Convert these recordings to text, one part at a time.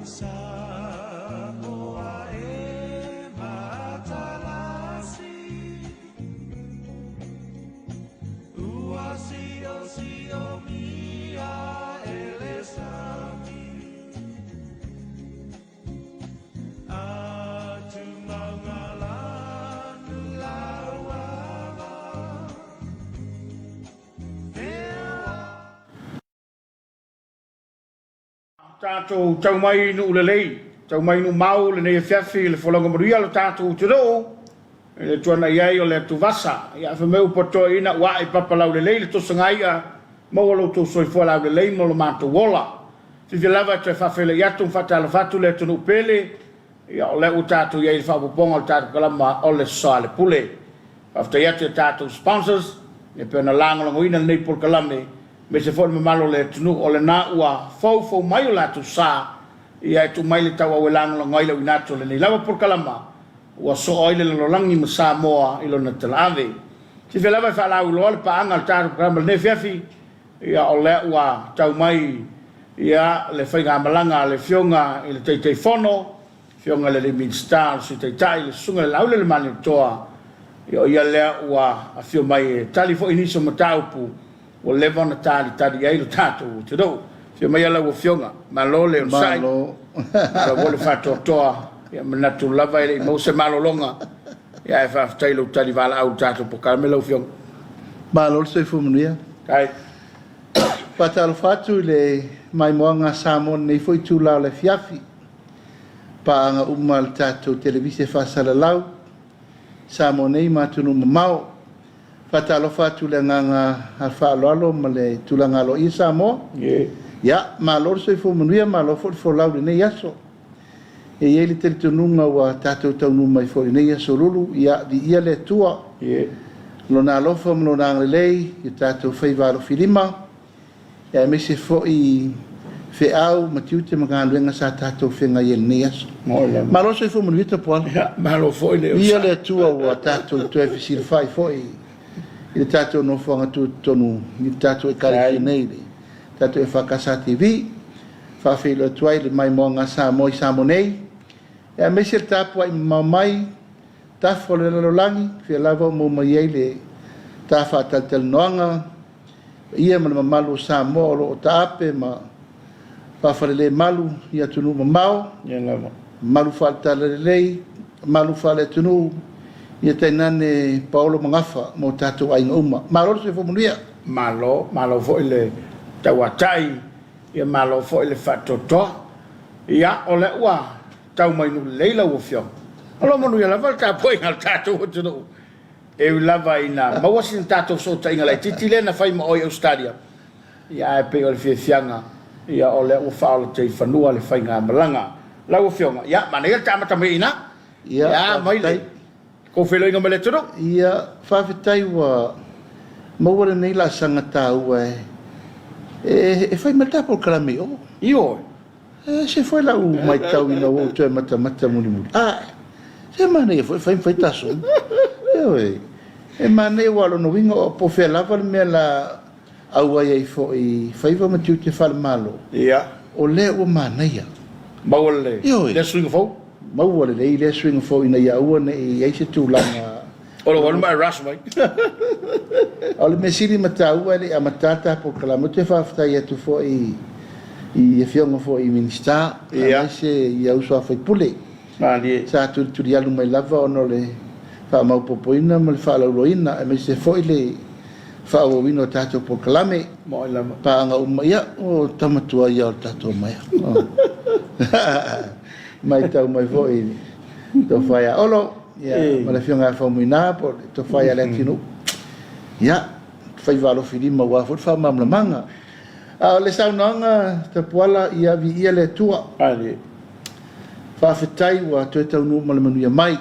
Samoa e matalasi Uasi o mia elesami Atu mangalanu lawala Tātou tau mai nu lelei, tau mai nu mau le nei fiafi le whalanga maria lo tātou te roo, le tuana iai o le atu vasa, ia whameu patoa ina wa i papalau lelei le tosangai a mawalo tau soifua lau lelei mo lo mātou wola. Fifi lava te whawhele iatu mwhatala whatu le tunu pele, ia o le u tātou iai le whapoponga o tātou kalama o le Soalepule. Whafta iatu tātou sponsors, e pēna langalango ina nei por kalame, me se fo me malo le tunu o le na ua fau mai o la tu sa ia tu mai le tau o lang lo ngai le inato le lava por kalama ua so oile le langi ma Samoa i lo na telave si ve lava fa la ulo le pa anga ta kalama ne fiafi ia o le ua tau mai ia le whainga malanga le fionga i le teitei fono fionga le minstar si teitai le sunga le laule le mani toa ia le ua a fio mai tali fo iniso mataupu o leva na tali ai lo tātou te rau. Fia mai ala ua fionga, malo le on sai. Malo. Ala wole whato toa, ia manatu lava ele i mause malo longa. Ia e whaftai lo tali wala au tātou po karamela u fionga. Malo se fumanuia. Kai. Whatalo whatu le mai moanga Samoa nei foi tū lau le fiafi. Paanga uma le tātou televise whasala lau. Samoa nei matunu mamau. Whatalo whatu le nganga alwhaaloalo ma le tulangalo i Samoa. Ia, malo se fumanuia, malo fo lau le nei aso. E ie li tele tununga wa tātou taunu mai fo le nei aso lulu. Ia, di ia le tua. Lona alofa ma lona anglelei, i tātou whaivaro filima. Ia, me se fo i au matiute magaluenga sa tātou whenga i le nei aso. Malo se fumanuia ta poana. Malo fo i le ia le tua wa tātou tu e fisir fai fo i. I le tātou no whanga tu tonu, i tātou e kare nei le. Tātou e whakasa TV, whawhilo tuai le mai moanga Samoa i Samoa nei. E a mese le tāpua i mamai, tāwha le lalolangi, whia lava mo mai ei le tāwha taltel noanga, ia mana mamalu Samoa o loo tāpe, ma whawhale le malu, ia tunu mamau, malu whaletala le lei, malu whale tunu, ia tainane Paolo Mangafa mo tātou ainga uma. Malo se fumunuia? Malo fo i le tauatai, ia malo fo i le whatotoa. Ia o le ua tau mai nu leila ua fiong. Alo manuia lava le tāpua inga le tātou o tunu. E lava ina, mawasin tātou so ta inga lai titi le na whai ma oi Australia. Ia e pe o le fianga, ia o le ua whaola te whanua le whainga malanga. La ua fionga, ia mana ia tāmata me ina. Ia mai le. Ko whelo inga mele tunu? Ia, whawhetai wa mawara nei la sangata ua e whai matapo karame o. Io? Se whai la u mai tau ina o tu e mata muni muni. Se mana ia whai taso. E mana ia walo no winga o po whea lava le mea la aua iai fo i whaiva matiu te whale malo. Ia. O le ua mana ia. Maua le. Le swinga fau? Maua le swinga fo ina ia ua ne i eise tūlanga. O le wanu mai rasu mai. O le mesiri mataua le a matata po kalama te whawhtai atu fo i fionga fo i minista. Ia. Se i au soa whaipule. Sa turi alu mai lava ono le whamaupopoina ma le whalauloina. E me se fo i le whaawawino tātou po kalame. Mo i lama. Paanga umaia o tamatua ia o tātou maia. Mai tau mai fo i to whaia olo. Ia, ma le fionga whaumuina po to whaia le tinu. Ia, whaivalo whirima wafut whamamlamanga. Le saunanga te puala ia vi ia le tua. Whawhetai wa toe tau nu ma le manuia mai.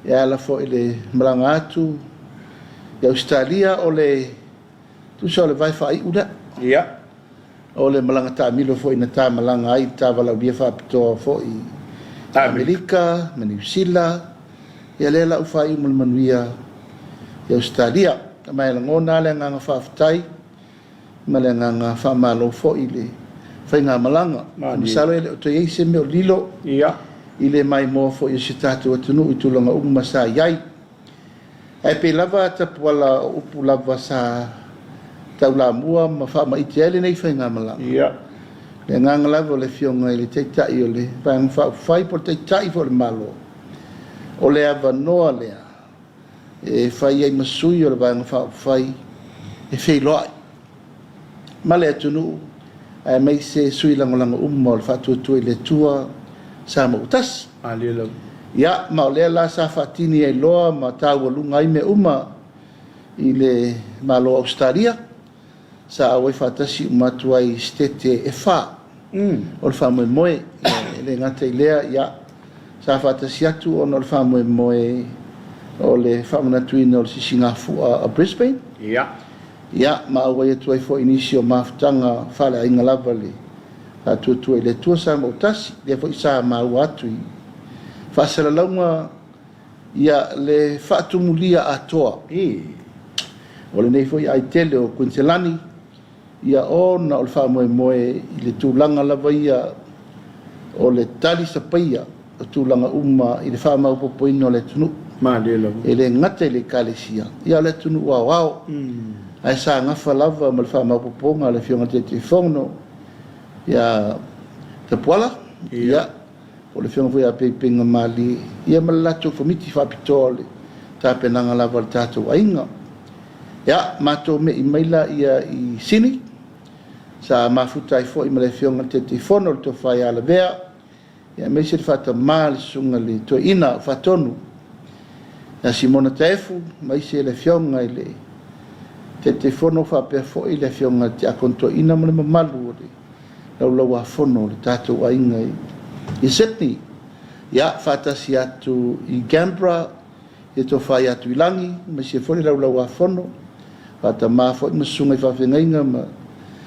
Ia la fo i le malanga atu. Ia Australia o le tu sa le vai whai uda. Ia. O le malanga ta milo fo ina ta malanga ai ta walau bia whapitoa fo i Amerika, ma New Zealand. Ia le la ufai ma le manuia i Australia. Mai la ngona le nganga whawhetai. Ma le nganga whamalo fo i le whainga malanga. Ma, Masalo ele o te eise me o lilo, Ia. i le mai moa fo i se tātou atunu i tūlanga uma sa iai. Ai pe lava tapu ala upu lava sa tau la mua ma wha ma iti ele nei whainga malanga. Ia. Le nganga lava o le fionga i le teitai o le vang whai po teitai fo le malo. O le ava noa lea. E whai ai masui o le vang whai e whai loai. Ma le atunu ai mai se sui langolanga umma o le whatuatui le tua sa ma utas. Alila. Ia, ma o lea la sa whatini ai loa ma tau alunga i me umma i le malo Australia. Sa awai whatasi umatu ai stete e wha. O le whamoe moe, le ngata i lea, ia. Sa whatasi atu o le whamoe moe o le whamanatuina o le sisingafu a Brisbane. Ia. Ia, ma awai atu ai fo inisi o mafutanga whale a inga lava le atuatua i le tua sa ma utasi, le fo isa ma ua atu i. Whasala launga, ia le whaatumulia atoa. O le nei fo i aitele o Quintelani, ia o na o le whamoe moe i le tūlanga lava ia o le tali sapaia o tūlanga uma i le whamau popoina o le tunu. Ma lila. E le ngata i le kalesia. Ia le tunu wau wau. Ai sa ngafa lava ma le whamau poponga le fionga te whono. Ia te puala. Ia. O le fionga fui a pepinga mali. Ia ma le lato Komiti Faamisionare. Ta penanga lava le tātou ainga. Ia, mato me i maila ia i sini. Sa mafuta i fo i male fionga te whono le to whai ala vea. Ia me se whata maa le sunga le to ina whatonu. Ia Simona Taefu, mai se le fionga i le te whono whapea fo i le fionga te akonto ina male mamalu o le lau a whono le tātou a inga i Sydney. Ia, whatasi atu i Canberra, e to whai atu i langi, mai se fo i lau a whono. Whata maa fo i masunga i whawhengainga ma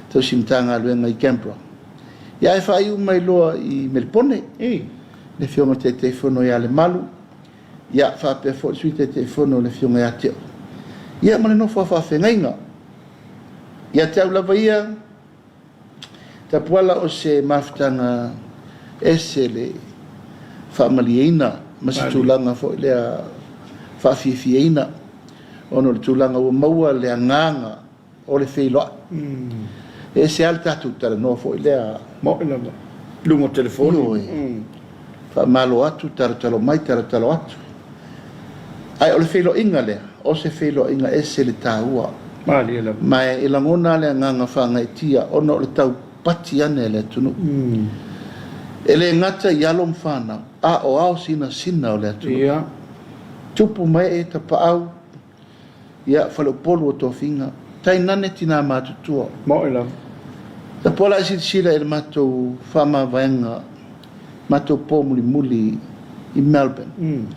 tau simtanga luenga i Canberra. Ia e whai umai loa i Melbourne, le fionga te whono i ale malu. Ia whapea fo i sui te whono le fionga i ateo. Ia mane no whawhengainga. Ia te au lava ia, ta puala o se mafutanga ese le whaamaliaina, masi tūlanga fo i lea whawhiwhiaina. Ono le tūlanga ua maua le anganga o le wheiloa. E se al tatu tala no fo i lea Mo lava. Lungo telefoni. Whaamalo atu talo mai talo atu. Ai o le wheilo inga lea, o se wheilo inga ese le tāua. Ma lila. Mai e langona le anganga whanga i tia, ono o le tau pati ane le tunu. E le ngata i alom whana, a o ao sina o le tunu. Ia. Tupu mai e ta paau, ia Soalepule o tō whinga, tai nane tina mātutua. Mo lava. Ta pola isi sila e le mātou whama vaenga, mātou pō muli i Melbourne.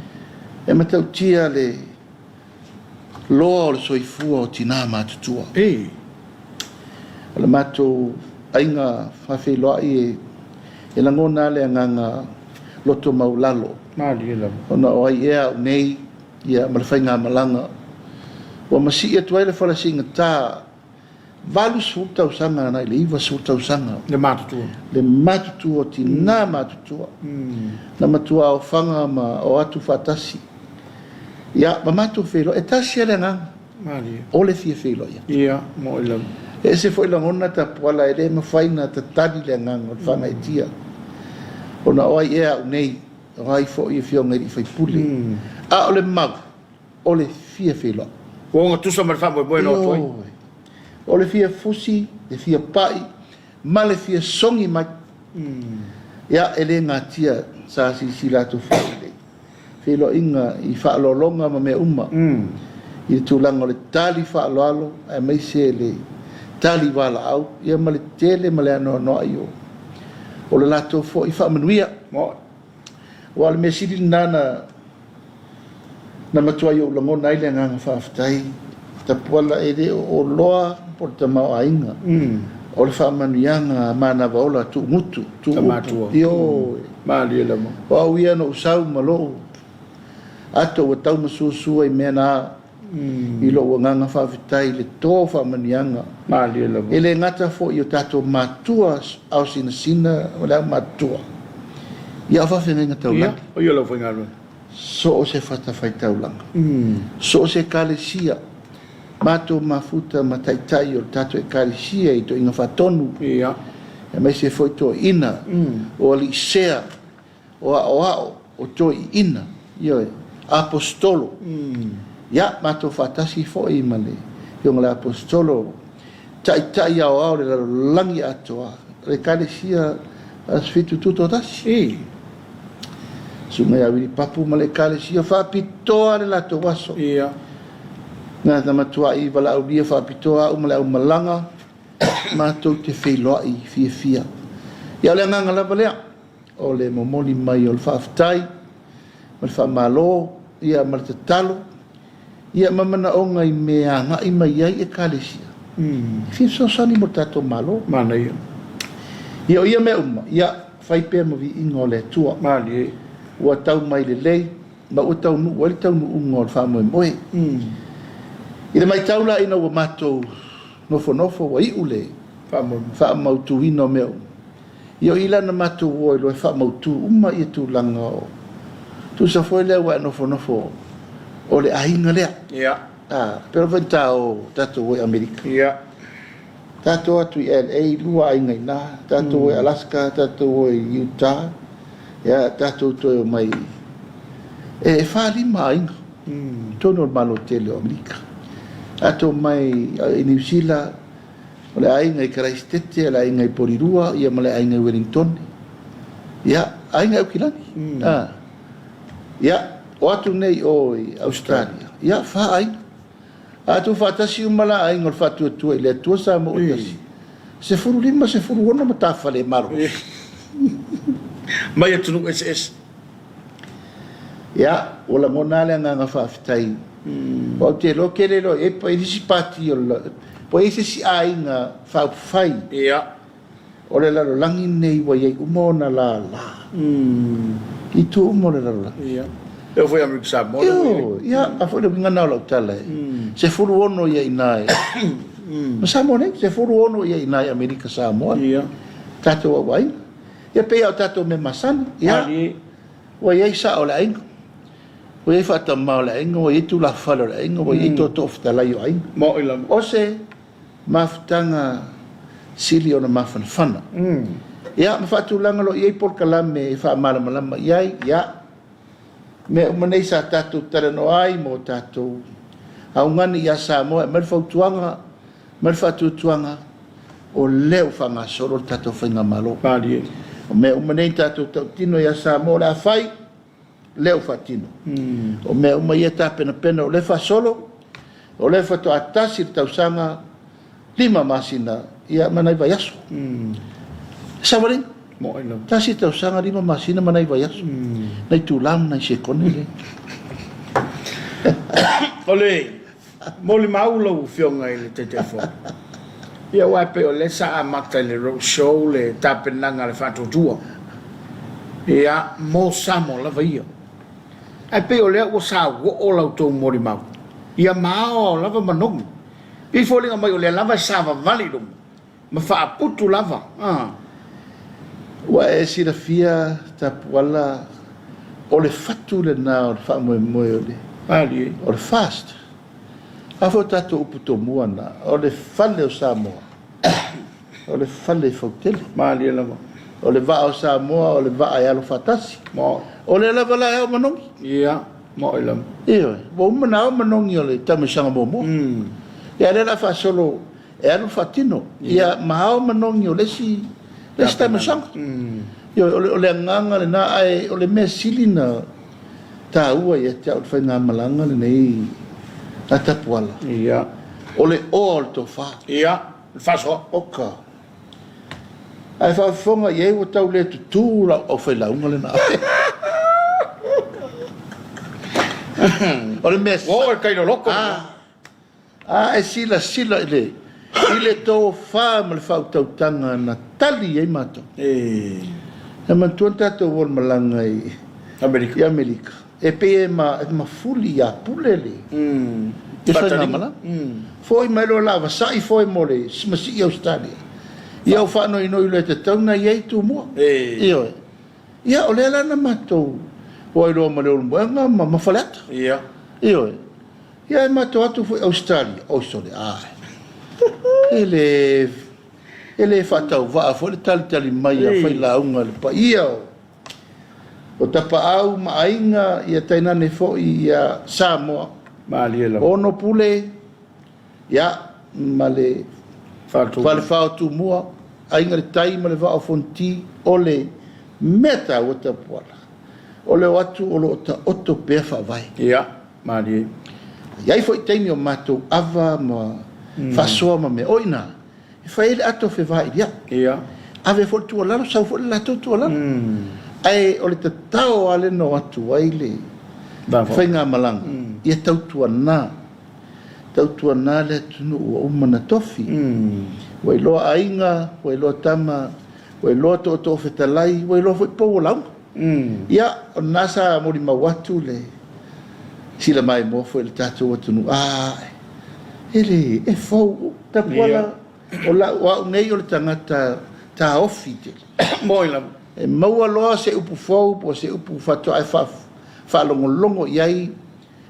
E matau tia le loa o le soifua o tina mātutua. Le mātou ainga whawhiloa i e langona le anganga loto maulalo. Ma lila. Ona o ai ea nei, ia malawhainga malanga. Wa masi e tuai le whala singa tā, valu sultau sanga na le iwa sultau sanga. Le matutua. Le matutua ti nā matutua. Na matua o whanga ma o atu whatasi. Ia, ma matu whelo, e tasi ele ngā. Ma lila. O le fia whelo ia. Ia, mo lava. E se fo ilangona ta puala e le mawhaina ta tadi le ngā o whanga e tia. Ona o ai ea unei, o ai fo i fionga i whaipuli. A o le mau, o le fia whelo. Wonga tusa ma whamoe moe no toi. O le fia fusi, le fia pai, ma le fia songi mai. Ia ele ngā tia sa si lato whaile. Whilo inga i whaalolonga ma mea uma. I le tūlanga o le tali whaaloalo, a mai se le tali wala au, ia ma le tele ma le anoa noa i o. O le lato fo i whaamanuia. Mo. Wa le mea siri nana na matua i o lango naile nganga whaafitai. Ta puala e re o loa por ta mau ainga. O le whaamanuianga mana waola tu ngutu. Tu matua. Io. Ma lila mo. O au ia no usau malo. Ato wa tau masusua i mea nā. I lo nganga whawhitai le tō whamanianga. Mali la. E le ngata fo i o tātou matua au sina o le au matua. Ia whawhenga taulangi. O ia lo whainga rua. So o se whatawhai taulanga. So o se kalesia. Mato mafuta mataitai o tātou e kalesia i to inga whatonu. Ia. E mai se foi to ina. O ali sea. O o to ina. Ia apostolo. Ia mato whatasi fo i male. Iong le apostolo. Tai au le langi atoa. Le kalesia as fitu tuto tasi. Sunga ya wili papu male kalesia whapitoa le lato waso. Ia. Nga tamatua i wala au lia whapitoa umale au malanga. Mato te wheloa i fia. Ia le nganga lava lea. O le momoli mai o le whaftai. Mal whamalo. Ia mal te talo. Ia mamana o ngai mea ngai mai ai e kalesia. Fia sosani mo tato malo. Mana ia. Ia me uma. Ia whaipea mawi ingo le tua. Mali. Ua tau mai le lei. Ma ua tau nu. Ua le tau nu ungo le whamoe moe. I le mai taula ina ua matou nofo wa i ule. Whamautu ino me uma. Ia ila na matou oi loe whamautu uma i tu langa o. Tu sa foi lea ua nofo. O le ahinga lea. Ia. Pero venta o tato oi Amerika. Ia. Tato atu i LA, lua ainga ina. Tato oi Alaska, tato oi Utah. Ia, tato toi o mai. E whalima ainga. Tono malo tele o Amerika. Tato mai i New Zealand. O le ainga i Christchurch, le ainga i Porirua, ia ma le ainga i Wellington. Ia, ainga i Ukilani. Ia, o atu nei o i Australia. Ia, wha ainga. Atu whatasi umala ainga o whatua tua i le atua sa mo utasi. Se furu lima, se furu ono matafa le maro. Mai atunu SS. Ia, o la ngona le nganga whawhitai. O te lo kere lo, e pa irisi pati o la, po e se si ainga whawhai. Ia. O le lalo langi nei wa iei umona la. I tu umo le lalo langi. Ia. Eu fui America Samoa. Ia, a fo le ngana o lau tala e. Se furu ono iei nai. Ma Samoa nei, se furu ono iei nai Amerika Samoa. Ia. Tato wa wainga. Ia pea o tato me masani. Ia. Wa iei sa o le ainga. Wa iei whata mao le ainga. Wa iei tu la whala le ainga. Wa iei toto ofta o ainga. Mo ilam. O se mafutanga sili o na mawhanawhana. Ia, ma whatulanga lo iei por kalame e wha malama iai. Ia. Me umanei sa tatou tarano ai mo tatou au ngani ia Samoa me fautuanga me fatutuanga o leo fanga soro tatou whainga malo. Pali. Me umanei tatou tino ia Samoa le awhai leo fatino. O me umai e ta pena o le fa solo o le fa to atasi tausanga lima masina ia manai vai aso. Sawaring Mo ilam. tasi tausanga lima masina manai vai aso. Nei tu lam nei se kone le. Ole. Moli maulo fionga i le telefon. Ia wa pe o le sa amata le road show le tapenanga le fatutua. Ia mo samo la vai. Ai pe o le o sa o la to mori mau. Ia mao lava manong. Pi folinga mai o le lava sava vali dum. Ma fa putu lava. Wa e sira fia tapuala o le fatu le na o le fa moe o le. Ali. O le fast. A fo tato uputo muana. O le fale o Samoa. O le fale fautele. Mali lava. O le va o Samoa, o le va a alo fatasi. Mo. O le lava la e o manongi. Ia. Mo ilam. Ia, wa umana o manongi o le tamisanga momo. Ia le la fa solo e alo fatino. Ia maha o manongi o le si tamisanga. Ia o le nganga le na ai o le mea silina ta ua ia te au whainga malanga le nei a tapuala. Ia. O le o al to fa. Ia. Faso. Oka. Ai fa fonga ye o tau le tu la o fa la unga le na. O le mes. O kai no loko. E sila le. Ile to fa mal fa tau tanga na tali e mato. E man tuanta to wol malanga i Amerika. I Amerika. E pe ma fuli ya pulele. E whai ngā mala. Foi mai lo lava sai foi mole, smasi i Australia. Ia o whanoi noi le te tauna iei tu mua. Ia e. Ia o lela na matou. O ai roa ma leo lumbuenga ma mawhaleta. Ia. Ia e. Ia e matou atu foi Australia. O sole, ai. Ele whatau waa, foi le tali mai a whai launga le pa. Ia o. O tapa au maainga ia tainane fo ia Samoa. Mali ela. Ono pule ia male fale fao tu mua ainga le tai male va fonti ole meta o tapuala. Ole watu ole ota oto pefa vai. Ia, mali. Ia foi taimi o mato ava ma fasoa ma me oina. E fai le ato fe vai ia. Ia. Ave fo tu lalo sa fo la tu lalo. Ai ole te tau ale no atu ai le fai ngā malanga ia tautua nā le tunu ua umana tofi wai loa ainga, wai loa tama wai loa to fetalai wai loa fai pou lau ia o nasa mori mawatu le sila mai mo fai le tatou atunu ele e fau tapuala o la wa nei o le tangata ta ofi te moi lau e maua loa se upu fau po se upu fatu ai fa longo iai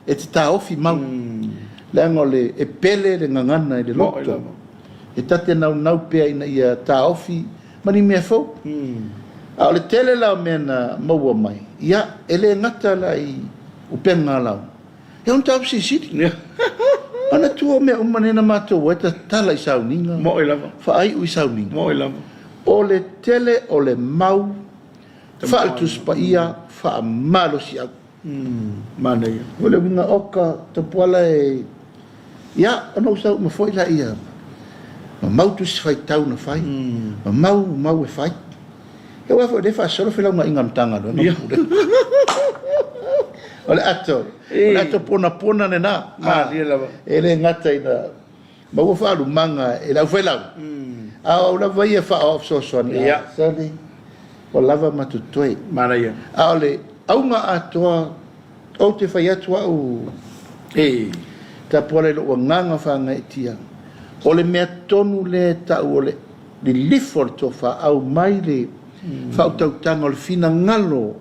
e te ta ofi mau le angole e pele le ngangana i le loto e tate nau pea ina ia ta ofi mani mea fau a o le tele lau mena maua mai ia ele ngata la i upenga lau e on tau sisiri ana tua mea umanena matou e ta tala i sauninga fa ai ui sauninga o le tele o le mau fa altus pa ia fa malo si au mana ia o le winga oka te puala e ia ana usau ma foi la ia ma mau tu si fai tau na fai ma mau e fai e wa foi de fa solo fela nga inga mtanga do no ole ato pona ne na ele ngata ina ma wo fa lu manga e la foi la a la vai fa off so ia sali o lava matutoi mana ia a ole aunga atoa o te whai atua o ta pole lo nganga whanga itia o le mea tonu le tau o le lifo le tofa au mai le whau tautanga o le fina ngalo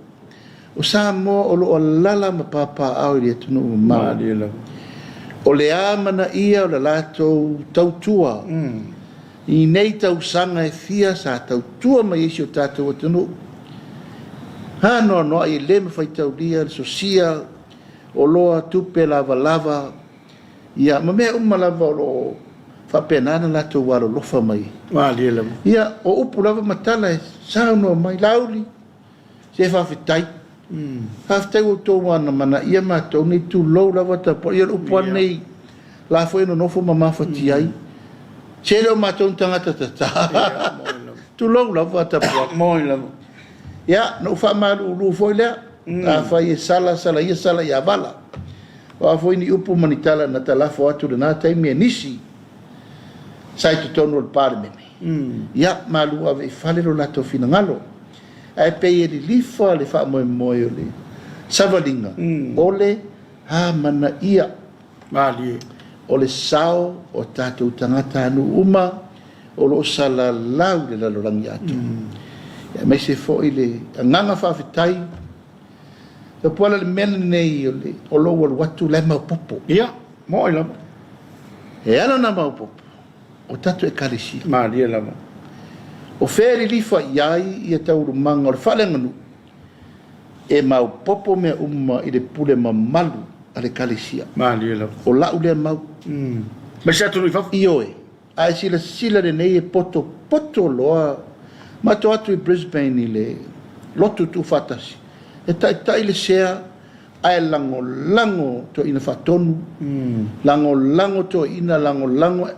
o Samoa o lo lala ma papa au i le tunu maa o le amana ia o le lato tautua i nei tausanga e fia sa tautua mai isi o tātou o tunu no ai le me fai tau dia le sosia o loa tupe lava ia ma mea lava o lo fa penana la to walo lofa mai ia o upu lava matala e sauno mai lauli se fa fitai fitai o to wana mana ia ma to ni tu lo lava ta po ia upu nei la foi no nofo mama fati ai se lo ma to tangata ta tu lo lava ta po moi lava ia no fa malu lu foi le a fai sala ia vala wa foi ni upu manitala na talafo atu na taimi nisi sai tu tonu al parmene ia malu ave fale lo lato fina ngalo ai pe li lifa le fa mo le savalinga ole ha mana ia mali ole sao o tatu tangata nu uma o lo sala lau le la lorangi atu ya me se fo ile nganga fa fitai e pola le men nei o lo watu le ma popo ia mo ila e ana na ma popo o tatu e karisi ma dia la o feri lifa iai ia tau manga o fale nganu e ma popo me umma i le pule mamalu ale karisia ma dia la o la ule ma ma sa tu fa io e ai sila de nei e poto loa ma to atu i Brisbane ile lotu tu fatasi e tai le sea ai lango to ina fatonu lango to ina lango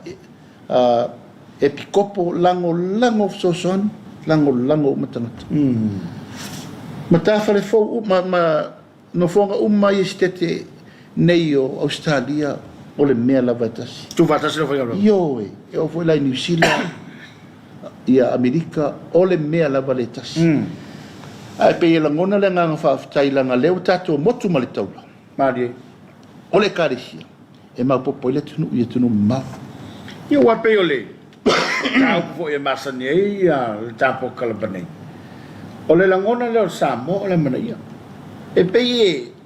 e pikopo lango soson lango matangata mata fale fo ma no fonga mai stete nei o Australia o le mea lavatasi tu fatasi lo foi yo e o foi la New Zealand ia Amerika o le mea lavatasi ai pe la ngona le nga fa tai la nga leo tato motu mali taula mali o le karisia e maupopo i le tunu ia tunu mau. Ia ua pe o le. Tau po e masani e ia le tapo kalapanei. O le langona le o Samoa o le mana ia. E pe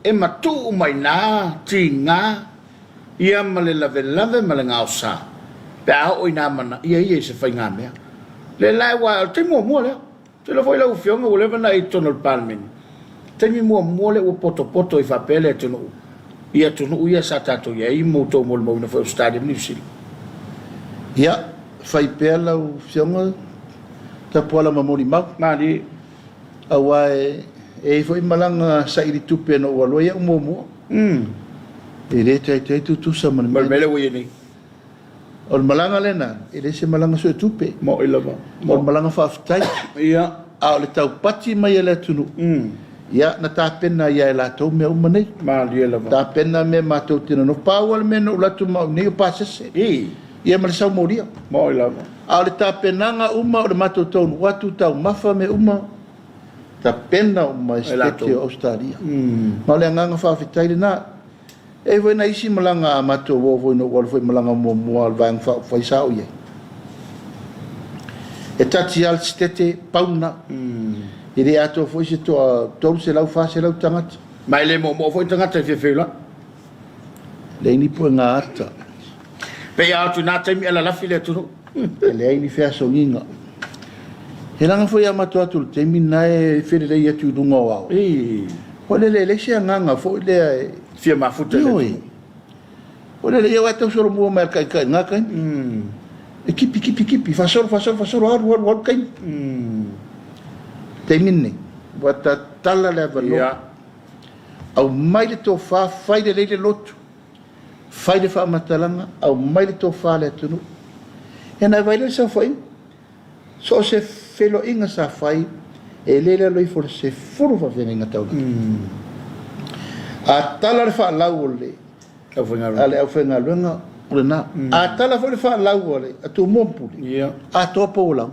e matu mai nā, ti ngā, ia ma le lave ma le ngāo sā. Pe a o ina mana, ia se whai ngā mea. Le lai wa, te mua lea. Te la foi la ufionga o leva na i tono le palmeni. Te mi mua le ua poto i whapele e tono u. Ia tono u ia sa tato ia i moutou mo le mauna foi o stadium ni usili. Ia, whai pēr lau fionga, ta puala mamoni mau. Mani. Awa e foi malanga sa iri tupe no ua loa ia umomua. E le te tu sa mana. Malmele ui ni. O le malanga lena, e le se malanga so e tupe. Mo i lava. O le malanga whaafitai. Ia. A o le tau pati mai e le tunu. Ia, na tā pena ia e la tau mea umanei. Mani e lava. Tā pena mea mātou tina no pāua le mea no ulatu mau nei o pāsese. Ia ma le sau moria. Mo i lava. A o le tā penanga uma o le mātou tau nu watu tau mafa me uma. Ta pena uma estete o Australia. Ma le nganga whaafitai le nā. E voi na isi malanga a mato wo voi no wal foi malanga mo al vang fa sao ye. E tati al stete pauna. Ire ato foi se to se lau fa se lau tangata. Mai le mo foi tangata fe la. Le ni po nga ata. Pe ya tu na temi ala la file tu. Le ni fa so nginga. He langa foi amato atu temi na e fere le tu dunga wa. Ko le se nganga foi le fia mafuta le. Olha le eu até soro mo mer kai nga kai. Ekipi fa soro ar kai. Temine. Bota tala le valo. Au mai le to fa fai de le lotu. Fai de fa matalanga au mai le to fa le tunu. E na vai le sa fai. So se felo inga sa fai e le loi for se furu fa venga tau. A tala le fa lau le ale au fenga luenga le na a tala fo le fa lau le a tu mompuli a to po lau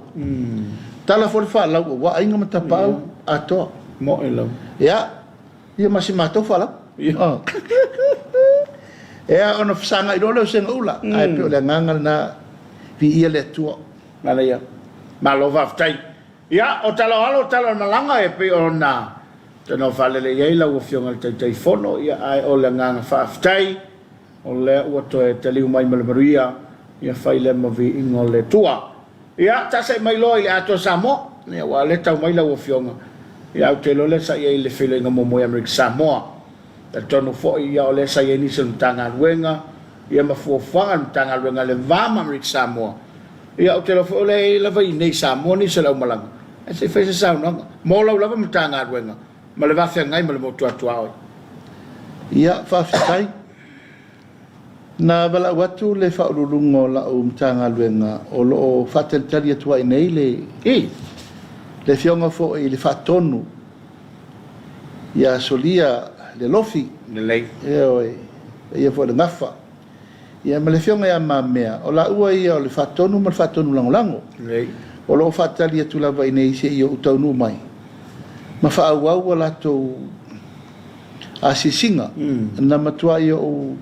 tala fo le fa lau wa inga mata pau a to mo elo ya ia masi mato fa lau ya ona sanga ilo le senga ula ai pe le nganga na vi ia le tu mala ya malo va ftai ya o tala malanga e pe ona tano fale le ia la ufionga te fono ia ai o le nganga faaftai o le ua toe te liu mai malamaruia ia fai le mavi ingo le tua ia ta se mai loi le ato Samoa ia wa le tau mai la ufionga ia o te lo le sa ia le file inga mo America Samoa e tono fo ia o le sa ia nisi tanga luenga ia mafuafanga tanga luenga le vama America Samoa ia o te lo fo le vai nei Samoa ni se lau malanga e se fai se saunanga mo lau lava tanga luenga ma le vafia ngai ma le motu atuao ia whaafitai na wala watu le whaurulungo la o mtanga luenga o loo whateltari atua i nei le fionga fo i le whatonu ia solia le lofi le lei ia fo le ngafa ia ma le fionga ia mamea o la ua ia o le whatonu ma le whatonu langolango o loo whatali atu lava i nei se i o utaunu mai ma whaauau la tau asisinga na matua i o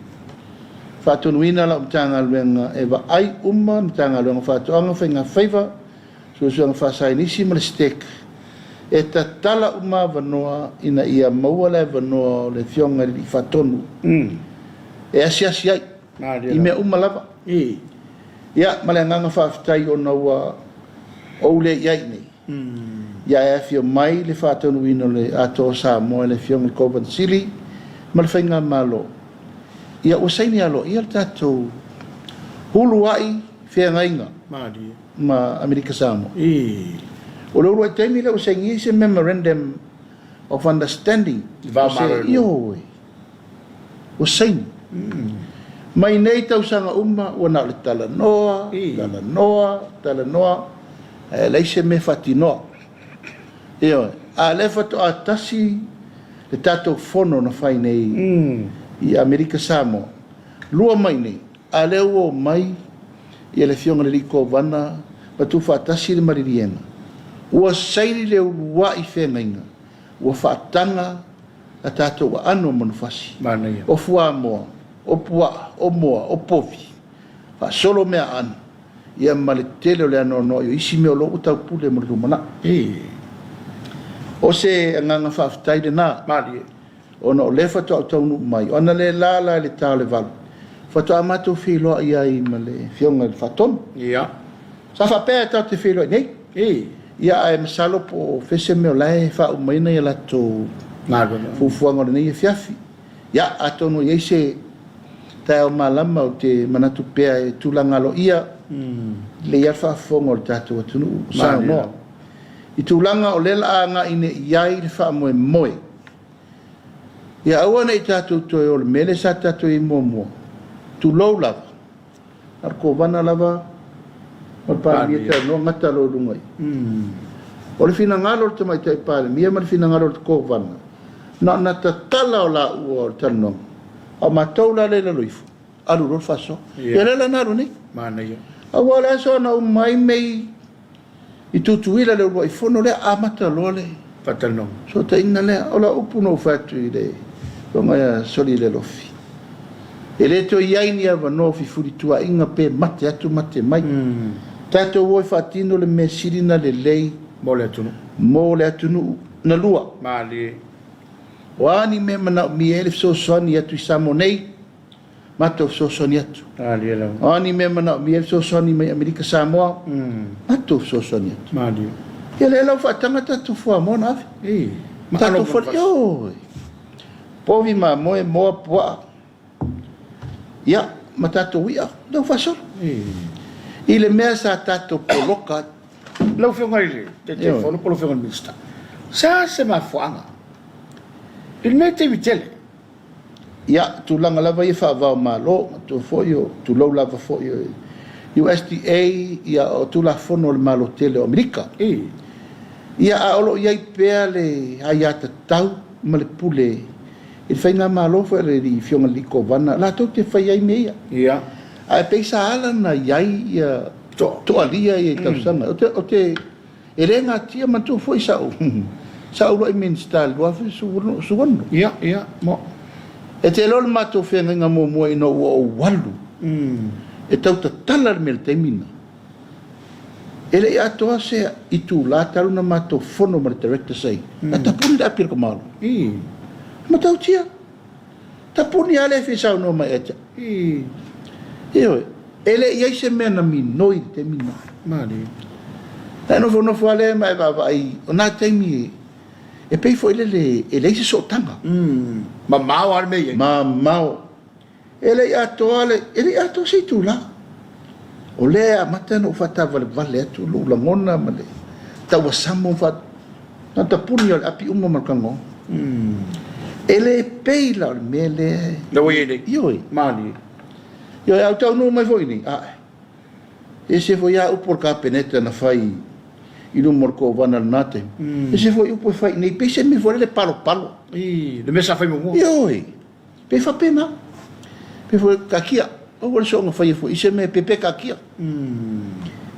whatonuina la mtanga luenga e wa ai mtanga luenga whatoanga whainga whaiva suasuanga whasainisi ma le stek e ta tala vanoa ina ia maua le vanoa le fionga li whatonu e asi ai i mea lava ia ma le nganga whaafitai o na ua o le iai nei ia e fio mai le whatonuina le ato Samoa le fionga i Kovan Sili ma le whainga malo ia o saini alo ia tatou hulu ai whengainga ma Amerika Samoa o loro ai taimi le o saini se memorandum of understanding o saini mai nei tau sanga o na le tala noa leise me fatinoa a le fato atasi le tatou fono na fai nei i Amerika Samoa lua mai nei a le o mai i le fionga le liko vana patu fatasi le maririenga ua sairi le ua i whengainga ua fatanga a tatou wa ano manufasi o fua moa o pua, o moa, o povi. Fa solo mea ana. Ia male tele o le ano no yo isi me o lo utau pule mo lumana. O se nganga whaafitai le nā. Mari. O no le whatu au taunu mai. O na le lala le tau le valu. Whatu amatu whiloa ia i ma le whionga le whatonu. Ia. Sa whapea tau te whiloa nei. Ia ai masalo po fese meo lai wha umaina ia lato fufuanga le nei e fiafi. Ia atonu ia se tai o malama o te manatu pea e tūlangalo ia. Le ia whaafonga o le tātou atunu Samoa. I tūlanga o lela anga ine iai le wha moe moe. Ia awana i tātou toi o le mele sa tātou i mua mua. Tūlou lava. Arko wana lava. O le pāle mia tā no ngata lo lungai. O le fina ngalo le tamai tai pāle mia ma le fina ngalo le ko wana. Na ta tala o la ua o le tanong. O matou la le la loifu. Alu ro faso. Ia lela naru ni. Mana ia. Awa le aso na umai mei i tutuila le ua i fono le amata loa le. Fatanong. So ta inga le ola upu no fatu i le. Ronga ia soli le lofi. E le to iai ava no fi furi tua inga pe mate atu mate mai. Tato woi fatino le me sirina le lei. Mo le atunu. Mo le atunu na lua. Mali. O ani me mana mi elef so soni atu i samo nei. Mato so soni atu. Mali ela. O ani me mana mi elef so soni mai Amerika Samoa. Mato so soni atu. Mali. Ia le lau whaatanga tatu fua mo na afi. Tatu fua yo. Povi ma moe moa pua. Ia, ma tatu wia. Lau fasor. I le mea sa tatu poloka. Lau whionga ile. Te whono polo whionga minsta. Sa se ma fuanga. Il me te vitele. Ia, tu langa lava i whaavao malo. Tu foio, tu lau lava foio. USDA, ia o tu la fono le malo tele o Amerika. Ia a olo iai pea le aiata tau ma le pule. Il whainga malo fo le di whionga liko wana. La tau te whai ai mea. Ia. A peisa ala na iai ia toalia i tausanga. O te e renga tia matu fo i sao. Sao roi minsta lua fi suwano. Ia, ia, mo. E te lolo matu whenga nga mua ino o walu. E tau ta tala me le teimina. Ele i atoa se i tū la talu na matu fono ma le director sei. A tapuni da apira kamalo. Ma tau tia. Tapuni ale fi sao no mai echa. Io, ele iai se mea na minoi te mina. Mali. E no fo ale mai vai o na teimi e pei fo ele ele se so tanga. Ma mau ar mei. Ma mau. Ele ia toale, ele ia to sei tu la. O le a mata no fata vale atu lu la ngona male. Ta wa samo fa na ta puni al api umma markango. Ele pei la mele. La wo yele. Ioi. Mali. Yo au tau no mai foi ni. E se foi a upor ka peneta na fai i no morko vana nate. E se foi upor fai nei pese me foi le palo. Le mesa fai mo. Ioi. Pe fa pena. Pe foi kakia. O wala so nga fai foi se me pepe kakia.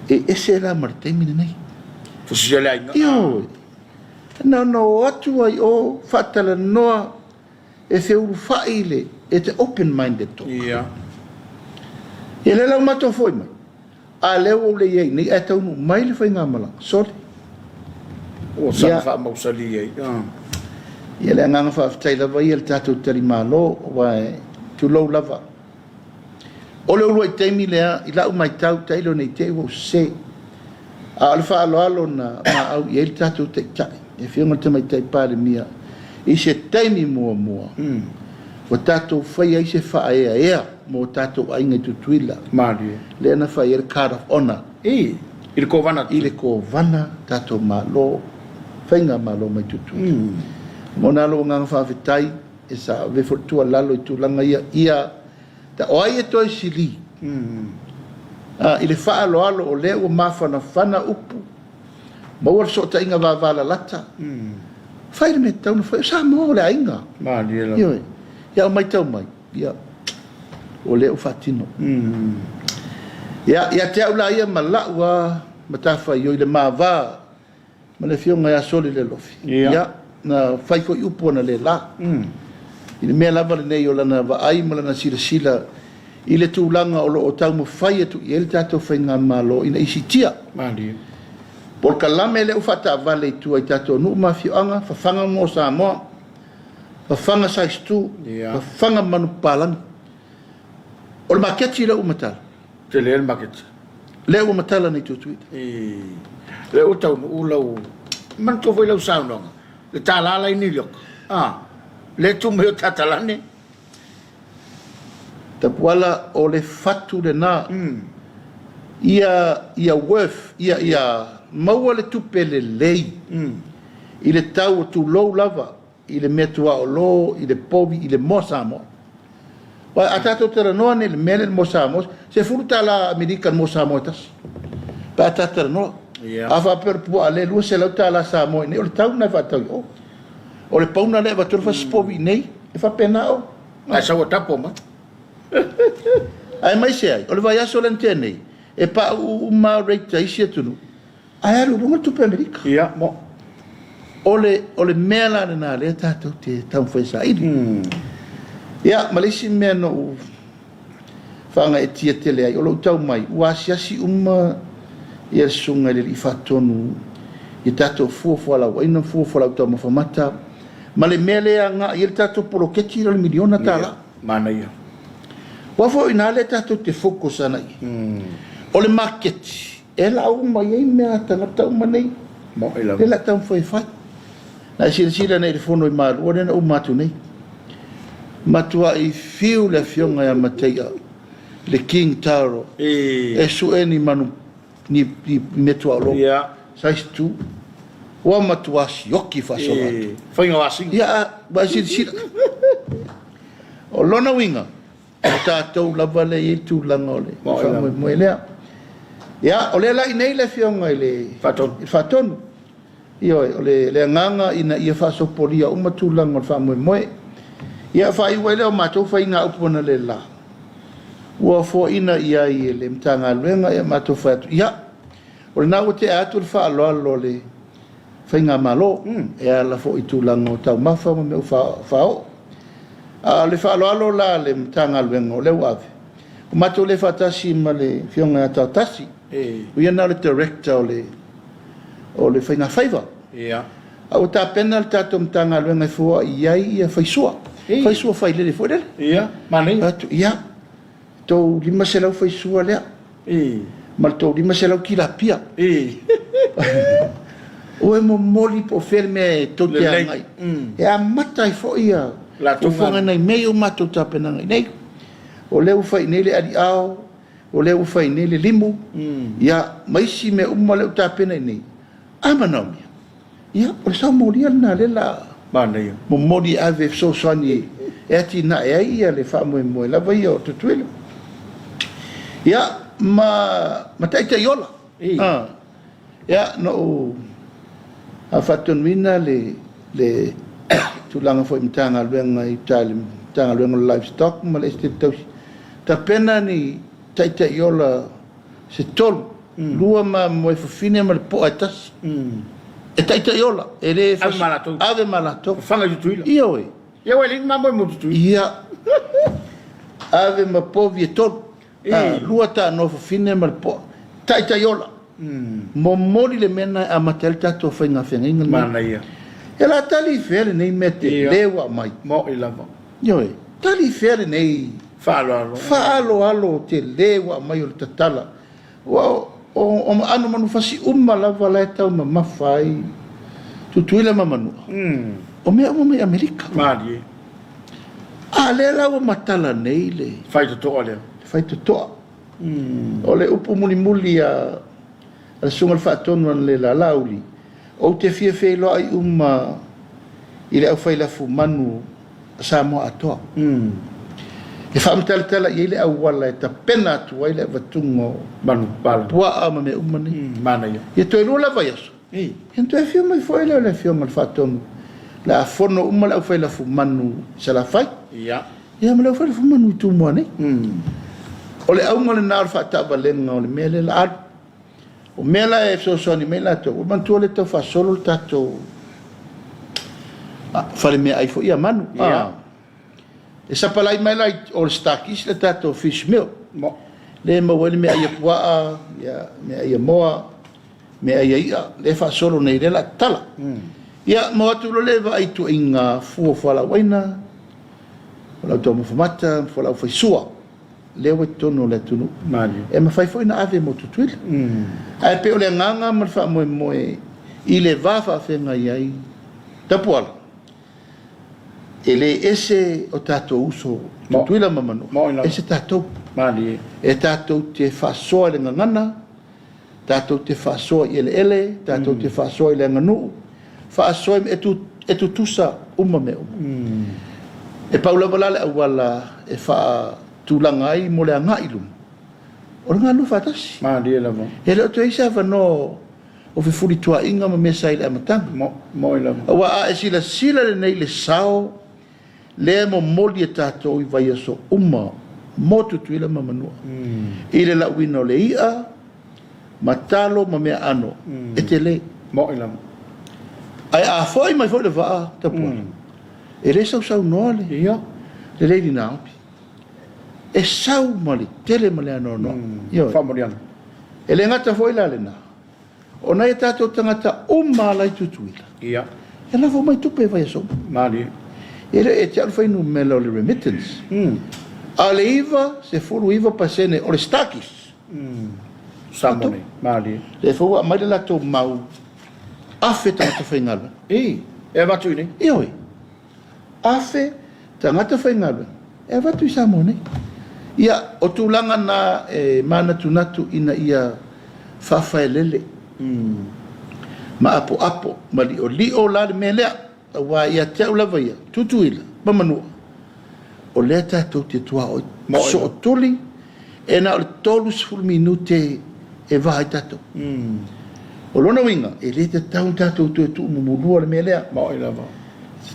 E ese era martemi nei. Fo se le ai. Ioi. No atu ai o fatala noa e feu faile e te open minded to. Ia. E le lau mato foi mai. A leo o le iei, nei e tau nu mai le fai ngā malanga. Sorry. O sa fa mau sali ai. Ia le nganga whaafitai lava ia le tātou tari mālo, wai tu lau lava. O leo lua i teimi lea, i lau mai tau tailo nei te o se. A le wha alo na ma au i le tātou te tai. E whionga te mai tai pāle mia. I se teimi mua. Wa tātou whai ai se wha ea. Mo tātou ainga tutuila. Mali. Le ana whai e card of honor. I le ko vana. I le ko vana tātou mālo. Whainga mālo mai tutuila. Mona lo nganga whawhitai. E sa vefotua lalo i tūlanga ia. Ta oai e toi sili. I le wha alo o leo mawhana whana upu. Mawar so ta inga wawala lata. Whaire me tauna whai. Sa mo le ainga. Mali ela. Ia o mai tau mai. Ia. O leo fatino. Ia te au la ia malaua matafa i o le mawā. Ma le whionga ia soli le lofi. Ia na whaiko i upo na le la. I le mea lava le nei o lana vaai ma lana sila i le tūlanga o lo o tau mo whai atu i ele tātou whainga malo ina isi tia. Mani. Por ka lame le ufata vale i tua i tātou nu mawhioanga, whawhanga mo Samoa, whawhanga saistu, whawhanga manu palang. O le maketi le umatala. Te le maketi. Le umatala nei tutuita. Le utau nu ulau, man to foi lau saunonga. Le tālala i niliok. Le tu meo tatalane. Tapuala o le fatu le nā. Ia worth, ia maua le tupe le lei. I le tau o tu lou lava, i le metua o lo, i le povi, i le mo Samoa. Wa atato tera noa ne le mele mo Samoa, se furu tala American mo Samoa tas. Pa atata noa. Afa per pua le lua se lau tala Samoa ne o le tau na fa tau. O le pauna le va turfa spovi nei, e fa pena o. Ai sa o tapo ma. Ai mai se ai, o le vai aso lentene. E pa uma reita isi atunu. Ai alu runga tupe Amerika. Ia, mo. O le mea la na le tātou te tau whai sa iri. Ia, malisi mea no whanga e tia tele ai. O lo tau mai, uasiasi i le sunga le i whatonu i tātou fuafualau. Aina fuafualau tau mawhamata. Ma le mea lea ngā i le tātou poroketi le miliona tāla. Mana ia. Wafo ina le tātou te fokus ana i. O le market. E la uma i ei mea tangata uma nei. Mo ila. Le la tau whai whai. Na sila nei le fono i maru. O rena umatu nei. Matua i fiu le fionga ya mateia. Le King Taro. E sueni manu ni metua lo. Ia. Saistu. Wa matua sioki fasola. Whainga wasi. Ia. Ba sila. O lona winga. O tātou lava le i tūlanga o le. Mo lea. Ia. O le la i nei le fionga i le. Fatonu. Ia o le nganga ina ia whasoporia umatūlanga o whamoe moe. Ia whai wele o mātou whai ngā upona le la. Ua fo ina ia i le mtanga luenga ia mātou whai atu. Ia, o le nāu te atu le whaaloalo le whai ngā malo. Ia la fo i tūlanga o tau mawha ma meu whao. Le whaaloalo la le mtanga luenga o leu ave. O mātou le whatasi ma le fionga tau tasi. Ia nā le director o le whai ngā whaiva. Ia. Au tā pena le tātou mtanga luenga i fua iai ia whaisua. Whaisua whai lele fua lele. Ia, mani. Ia, tau 5 selau whaisua lea. Mal tau 5 selau ki la pia. O e mo moli po ferme to te angai. E a matai fo ia. O whanga nei mei o matou tā pena ngai nei. O leu whai nele adi ao. O leu whai nele limu. Ia, maisi me umma leu tā pena nei. Amanau mea. Ia, o le sao moria na le la. Mana ia. Mo mori ave so sani e ati na e ia le whamoe moe lava ia o tutuele. Ia, ma taita iola. Ia, no a whatunuina le tulanga fo imtanga luenga i tali, tanga luenga livestock, ma le este tausi. Ta pena ni taita iola se tolu. Lua ma moe fafine ma le po atas. E taita iola. Ave malato. Whanga tutuila. Ia oe. Ia oe, lini mamoi mo tutuila. Ia. Ave ma povi e tolu. Lua ta no fafine ma le po. Taita iola. Mo mori le mena a matel tato whainga whenga. Mana ia. E la tali fere nei mete lewa mai. Mo i lava. Ia oe. Tali fere nei. Whaalo alo te lewa mai o le tatala. Wow. O anu manu fasi lava lai tau ma mawhai tutuila ma manua. O mea Amerika. Mari. A le lau matala nei le. Whai totoa lea. Whai totoa. O le upu muli a sunga le whaatonu an le la lauli. O te fia loa ai i le au whai lafu manu Samoa atoa. E whaamatala i le au wala e ta pena atu ai le vatungo manu bala pua ama me umani mana ia ia toi lula vai aso ento e fio mai foi le fio mal fatonu la fono uma la foi la fu manu se la fai ia me la foi fu manu tu mo ne o le au mo le nar fa ta valenga o le mele la o mela e so ni mela to o man tu le to fa solo tato fa le me ai foi ia manu E sapalai mai lai o le stakis le tato fish meal. Mo. Le mawele me aia puaa, me aia moa, me aia ia, le fa solo nei le la tala. Ia mo atu lo leva ai tu inga fua fala waina, fala tu mo famata, fala fai sua. Le wa tono le tunu. Mani. E ma fai foi na ave mo tutuila. Ai pe o le nganga ma fa mo moe i le vafa fenga iai tapuala. Ele ese o tato uso tutuila mamano. Ese tato. Mani. E tato te fa soa le ngangana, tato te fa soa i ele, tato te fa soa i le nganu, fa soa e tu tusa uma me uma. E paula walale awala e fa tulangai mo le anga ilum. O ngā lu fatasi. Mani la mo. E leo te isa wano o furi tua inga ma mesa i le amatanga. Mo la mo. Awa a e sila le nei le sao, le mo moli e tato i vai aso uma mo tutuila mamanua. I le lauina o le ia, matalo ma mea ano. E te le. Mo la mo. Ai a foi mai foi le vaa tapua. E le sau noa le. Ia. Le le dina ampi. E sau mali, tele mali ano no. Famoriana. E le ngata foi la le na. O nai tato tangata umala i tutuila. Ia. E la fo mai tupe vai aso. Mani. E le e te alfai nu mela o le remittance. A le iva, se furu iva pasene, o le stakis. Samone. Mani. Le fo a mai le lato mau. Afe tangata fai ngalwa. E watu ni. Ioi. Afe tangata fai ngalwa. E watu i Samoa. Ia, o tūlanga na mana tunatu ina ia whawhai lele. Ma apo, ma li o lale me lea, wa ia te ulawa ia, tutuila, mamanua. O lea tātou te tua o so o tuli, e na o le tolu sifuru minute e wahai tātou. O lona winga, e le te tau tātou tu e tu mumulua le me lea. Mo ilava.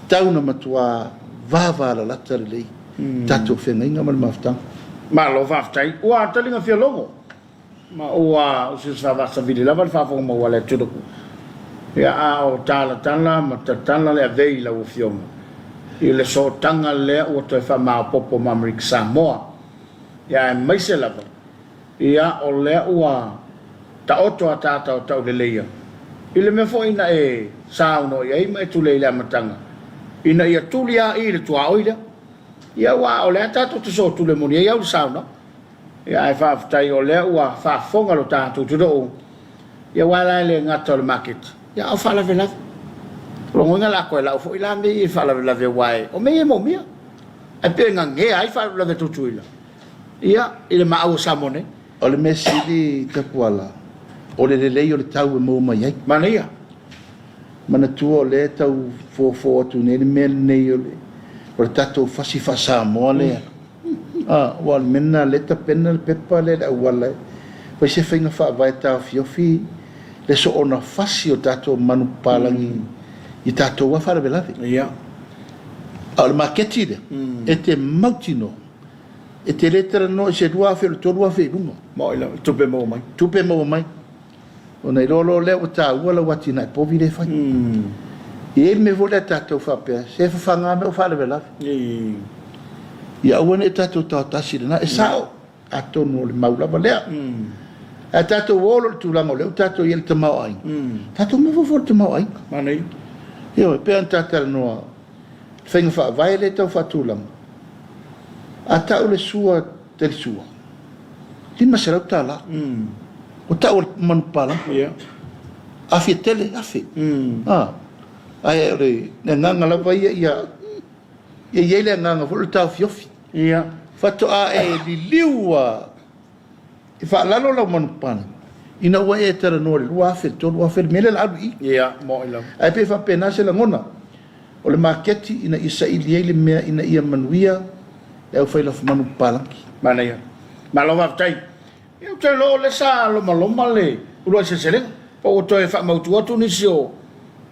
Tau na matua vava la lata le lei. Tātou whenga inga ma le maftanga. Ma lo vaftai. Ua talinga fia longo. Ma ua usis vavasa vili lava le fafonga ma wale tuduku. Ia a o tala ma tatala le avei la ufionga. I le so tanga lea ua toi wha maa popo Missionary Samoa. Ia e maise lava. Ia o lea ua ta oto a tata o tau le leia. I le mefo ina e sauno ia ima e tule i le amatanga. Ina ia tulia i le tua oida. Ia wa o lea tatu te so tule moni ia u sauna. Ia e whaafitai o lea ua whaafonga lo tatu tudo. Ia wala le ngata o le market. Ia au whalave lave. Rongo inga lako e lau fo ila me i whalave lave wae. O me e mo mia. E pe nga nge ai whalave lave tutuila. Ia i le maau Samone. O le mesili te kuala. O le lei o le tau e mou mai ai. Mana ia. Mana tua o le tau fo atu nei le mele nei o le. O le tatou fasi fa Samoa lea. Wal mena leta pena le pepa le awala. Pai se whainga wha vai tau fiofi. Le so ona fasi o tatou manu palangi. I tatou wa whara belave. Ia. O le maketi le. E te mautino. E te letera no se rua fe le torua fe lunga. Mo ila tupe mo mai. Tupe mo mai. O nei lolo le o ta wala wati na povi le fai. E me vole tatou whapea, se whawhanga me o whalewela. Ia ua ne tatou tau tasi na, e sao, a tono le maulawa lea. A tatou wolo le tūlanga o leo, tatou i le tamau ai. Tatou me wafo le tamau ai. Manei. Ia e pea tatara noa, whainga whaavai le tau whatūlanga. A tau le sua, te le sua. Lima se rau tāla. O tau le manupala. Ia. Afi tele, afi. Ai ore ne nganga lava ia le nganga fo le tau fiofi. Ia. Fato a e li liua. I fa lalo la manupana. Ina wa e tera no le lua fe to lua fe mele la i. Ia, mo ila. Ai pe fa pena se la ngona. O le marketi ina isa i le mea ina ia manuia. E o fa la manupala. Manei. Malova tai. Eu te lo le sa lo maloma le. Ulo se sele. Po to e fa mautu atu ni sio.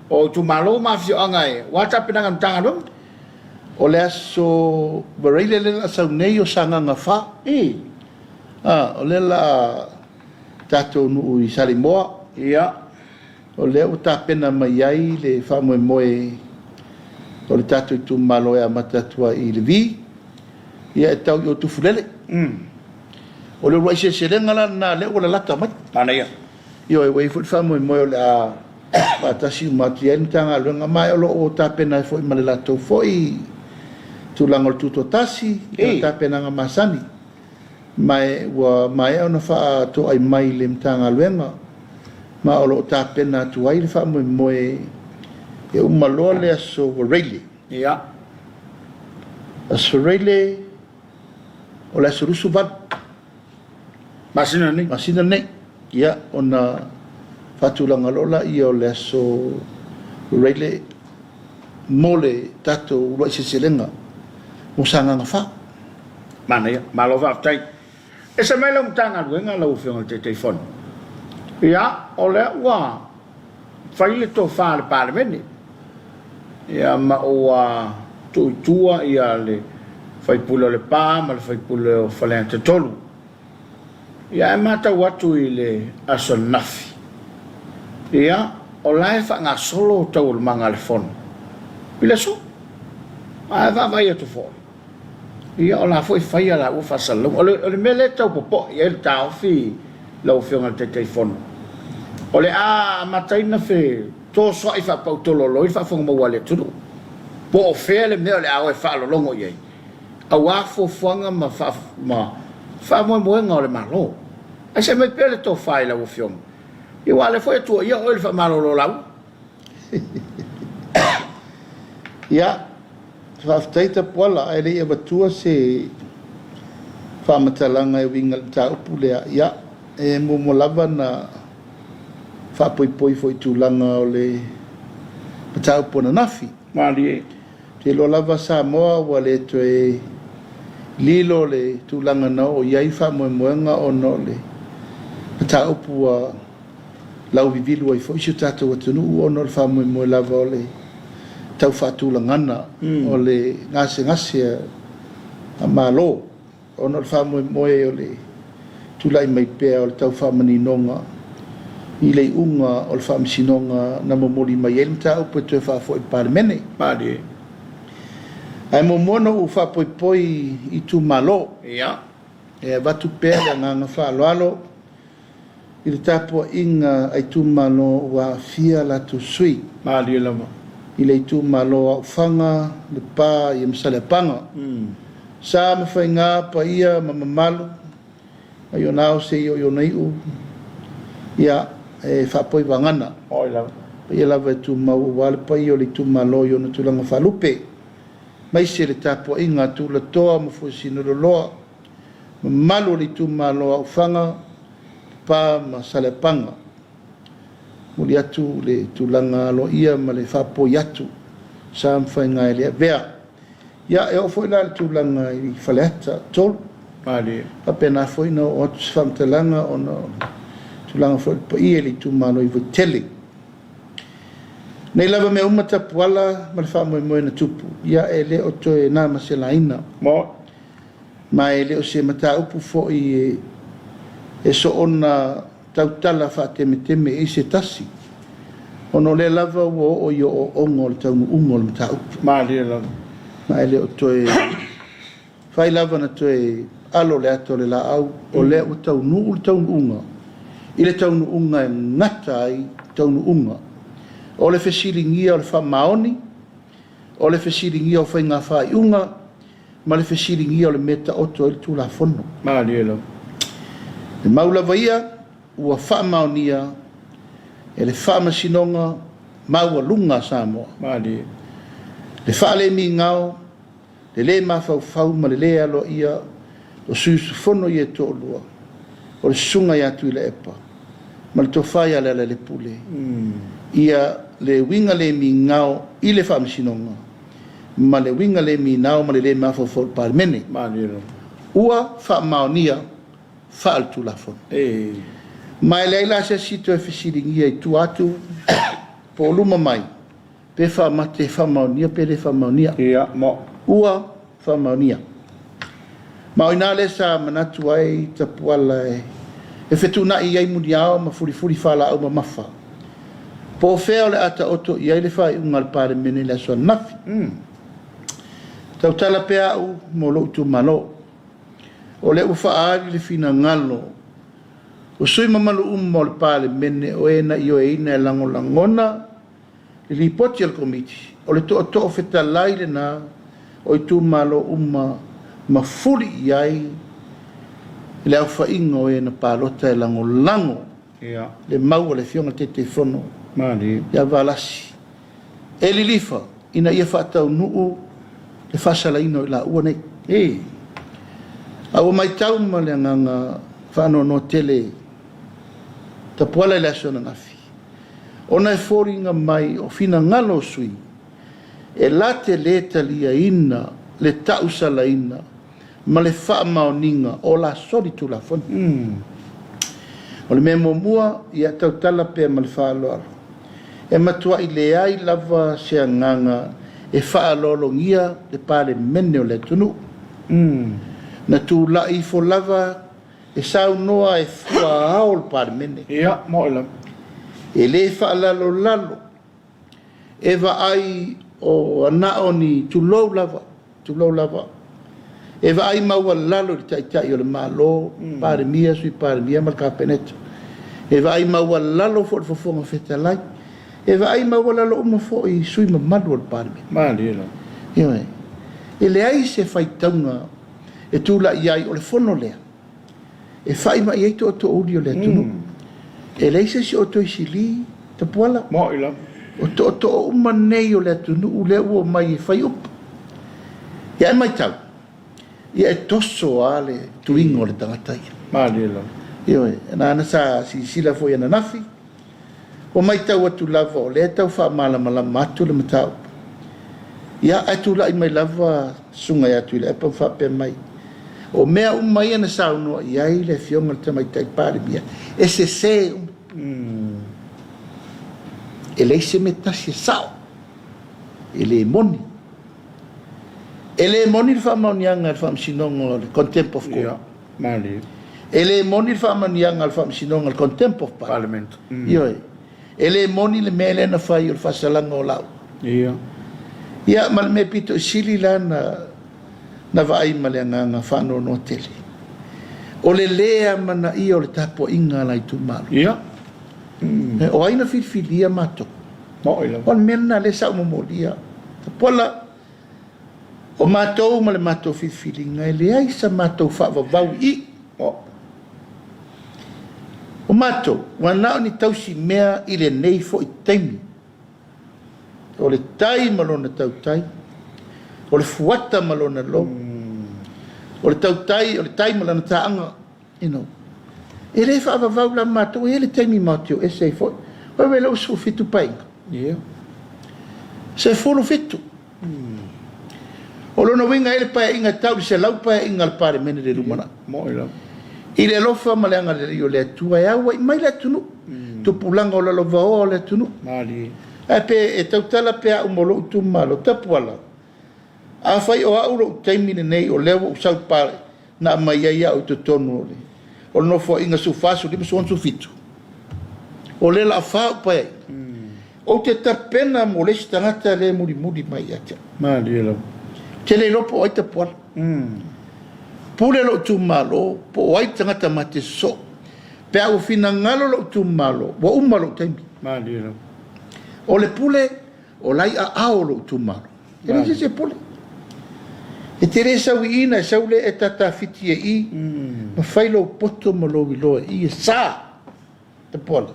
O tu malo mafio angai. Wata pinanga tanga dong. O le aso vareile le la sau nei o sanga nga fa. O le la tato nu i Samoa. Ia. O le o ta pena mai ai le fa moe o le tato i tu malo e amatatua i le vi. ia e tau yo tu fulele o le roi se ngala na le o la lata mai Mana ia. yo e wei fu fa mo le a pa ta si ma tien tanga lo nga mai o ta pena fo i male lato fo i tu langol tu to tasi ta pena nga masani mai wa mai ona fa to ai mai le tanga luenga ma o lo ta pena tu ai fa mo e umalole so really Ia. so really o la surusu bat Masina ni. masina ne ia ona fatulanga lola ia o le so really mole tato lo selenga musanga nga fa Mana ia. Malo va tai. Esa mai lo tanga luenga lo fiona te telefon. Ia, o le wa. Fai le to fa le parlamenti. Ia ma o tua ia le fai pula le pa, ma le fai pula o falente tolu. Ia e mata watu i le aso nafi. Ia, o lai fa ngā solo tau le manga le fono. Pila so? A va vai atu fo. Ia o la foi fai ala u fa salo. O le mele tau popo, ia le tau fi lau fionga te telefono. O le a mataina fe to so i fa pau tolo lo i fa fonga wale tudu. Po o fe le mele a o fa lo longo ye. A wa fo fonga ma fa mo nga le malo. Ai se me pele to fa la o fiong. I wale foi tu ia o le fa malo lo lau. ia fa taita pola ai le e tua se fa matalanga e winga ta upule ia e mo lava na fa poi foi tu langa o le ta upona nafi Mali te lo lava Samoa wale to e lilo le tu langa na o ia fa mo nga o no le ta upua lau vivilu ai foi tato o tunu o no fa mo lava o le tau fatu langana o le ngase a malo o no fa mo o le tulai mai pe o tau fa mani nonga i le unga o fa msinonga na mo moli mai elta o pe te fa foi par mene Mali. ai mo mono u fa poi i tu malo Ia. e va tu pe nga fa lo i le tapo inga ai tu malo wa fia la tu sui Mali lama. i le tu malo au fanga le pa i msale panga sa me fai ngā pa ia malu ai o nao se i o nei u ia e whapoi wangana Oi lama. pa ia lava e tu mau wale pa i o le tu malo i o na tulanga whalupe mai se le tapo inga tu la toa ma fu sino lo loa malu le tu malo au fanga pa ma sale panga muli atu le tulanga lo ia ma le fapo yatu sa mfai ngai le vea ia e o foi la le tulanga i faleta tol Mali. a pena foi no o fam telanga o no tulanga foi pa ia le tu malo i tele nei lava me uma tapuala ma le famo mo na tupu ia e le o to e na ma se laina Mo. ma e le o se mata upu fo i e so ona tautala fa teme i se tasi ono le lava o yo o ongol tau ungol mata upu Mali lama. ma ele o toe fai lava na toe alo le ato le la au o le o tau unga i le tau nu unga e ngata ai tau nu unga o le fesiringia o le wha maoni o le fesiringia o whai ngā whai unga ma le fesiringia o le meta oto i tu la fono Mali lama. le maula vaia ua wha maonia e le wha masinonga maua lunga Samoa Mali. le whaale mi ngao, le mawhau ma le alo ia, o susu fono i e tō lua, o le sunga i atu i le epa, ma le tōwhai ale le pule. Ia le winga le mi ngao i le whaamisinonga, ma le winga le mi ngao ma le mawhau par mene. Mali lama. Ua wha maonia, wha altu la fono. Ma e leila se sito e whisiringia i tu atu, po luma mai. Pe fa mate fa maunia pe le fa maunia Ia mo. ua fa maunia ma ina le sa manatu ai tapuala e fetuna i ai mundiao ma furi fala au mafa po feo le ata oto i ai le fa ungal pare mene le so nafi Tau tala pea au mo lo tu malo. O le ufaari le fina ngalo. O sui mamalu mo le pale mene o ena i o eina e lango langona. Le ripoti al komiti. O le to feta laile na o i tu malo mafuri iai le au whainga o ena palota e lango lango. Le mau le fionga te fono. Ia valasi. E li lifa ina ia whaatau nuu le fasala ino i la ua nei. Au mai tau ma le nganga whano no tele ta puala le aso na ngafi. Ona e fōringa mai o fina ngalo sui e la te le talia ina le tausala ina ma le wha maoninga o la sori tu la foni. O le mea mua ia tau tala pia ma le wha aloara. E matua i le ai lava se nganga e wha alolongia le pale mene o le tunu. Na tu la i fo lava e sau noa e fua ao le pale mene. Ia, moila. E le wha lalo lalo. E va ai o anao ni tu lou lava. E va ai maua lalo li tai o le malo, pare mia sui pare mia mal kapeneta. E va ai maua lalo fo le fofonga feta lai. E va ai maua lalo uma fo i sui mamalu o le pare mia. Malila. Ioi. E le ai se fai taunga e tula iai o le fono lea. E fai ma iei to o uli o le tunu. E leise si o to i sili ta puala. Moila. O to o uma nei o le tunu u le ua mai e fai up. Ia e mai tau. Ia e toso a le tuinga o le tangatai. Malila. Ioi. Na ana sa si sila fo ia na nafi. O mai tau atu lava o le tau wha malama atu le matau. Ia atu lai mai lava sunga ia atu le epa wha pe mai. O mea umai ana sau noa iai le fionga le tamai tai pare bia. E se se e lei se metasi e sao. E le moni. E le moni le wha maunianga le wha msinonga le contempt of court. Ia, mali. E le moni le wha maunianga le wha msinonga le contempt of Parliament. Ioi. E le moni le mele na whai o le whasalanga o lau. Ia. Ia, ma le me pito sili la na vai ma le nganga whano no tele. O le lea mana i o le tapo inga lai tu malu. Ia. O aina whiwhilia mato. Moila. O mena le sa umamolia. Ta pola o matou ma le matou whiwhilinga e le aisa matou whawavau i. O matou, wana ni tausi mea i le nei fo i taimi. O le tai malona tau tai. O le fuata malona lo. O le tau tai, o le tai malona taanga. E le whaavavau la matou, e le taimi matio, e sei fo. O e lau su fitu painga. Ia. Se folo fitu. O lona winga e le pae inga tau, se lau pae inga le pare mene le rumana. Moila. I le lofa ma le anga le rio le atua e awa i mai le atunu. Tupulanga o la lova o le atunu. Mali. E pe e tautala pe a umolo utu malo tapuala. A fai o auro taimine nei o lewa usau pare na mai ia o te tonu ole. O no fo inga su fasu lima su onsu fitu. O le la fau pae. O te tapena mo le stangata le muri mai atia. Mali lo. Te le lopo o tapuala. Pule lo tu malo po wai tangata mate so. Pe au fina ngalo lo tu malo. Wa umalo taimi. Mali lo. O le pule, o lai a ao lo tu malo. E le se pule. E te re sau ina, sau le e tata fiti e i, ma fai lo poto ma lo wiloa i e sa, te pola.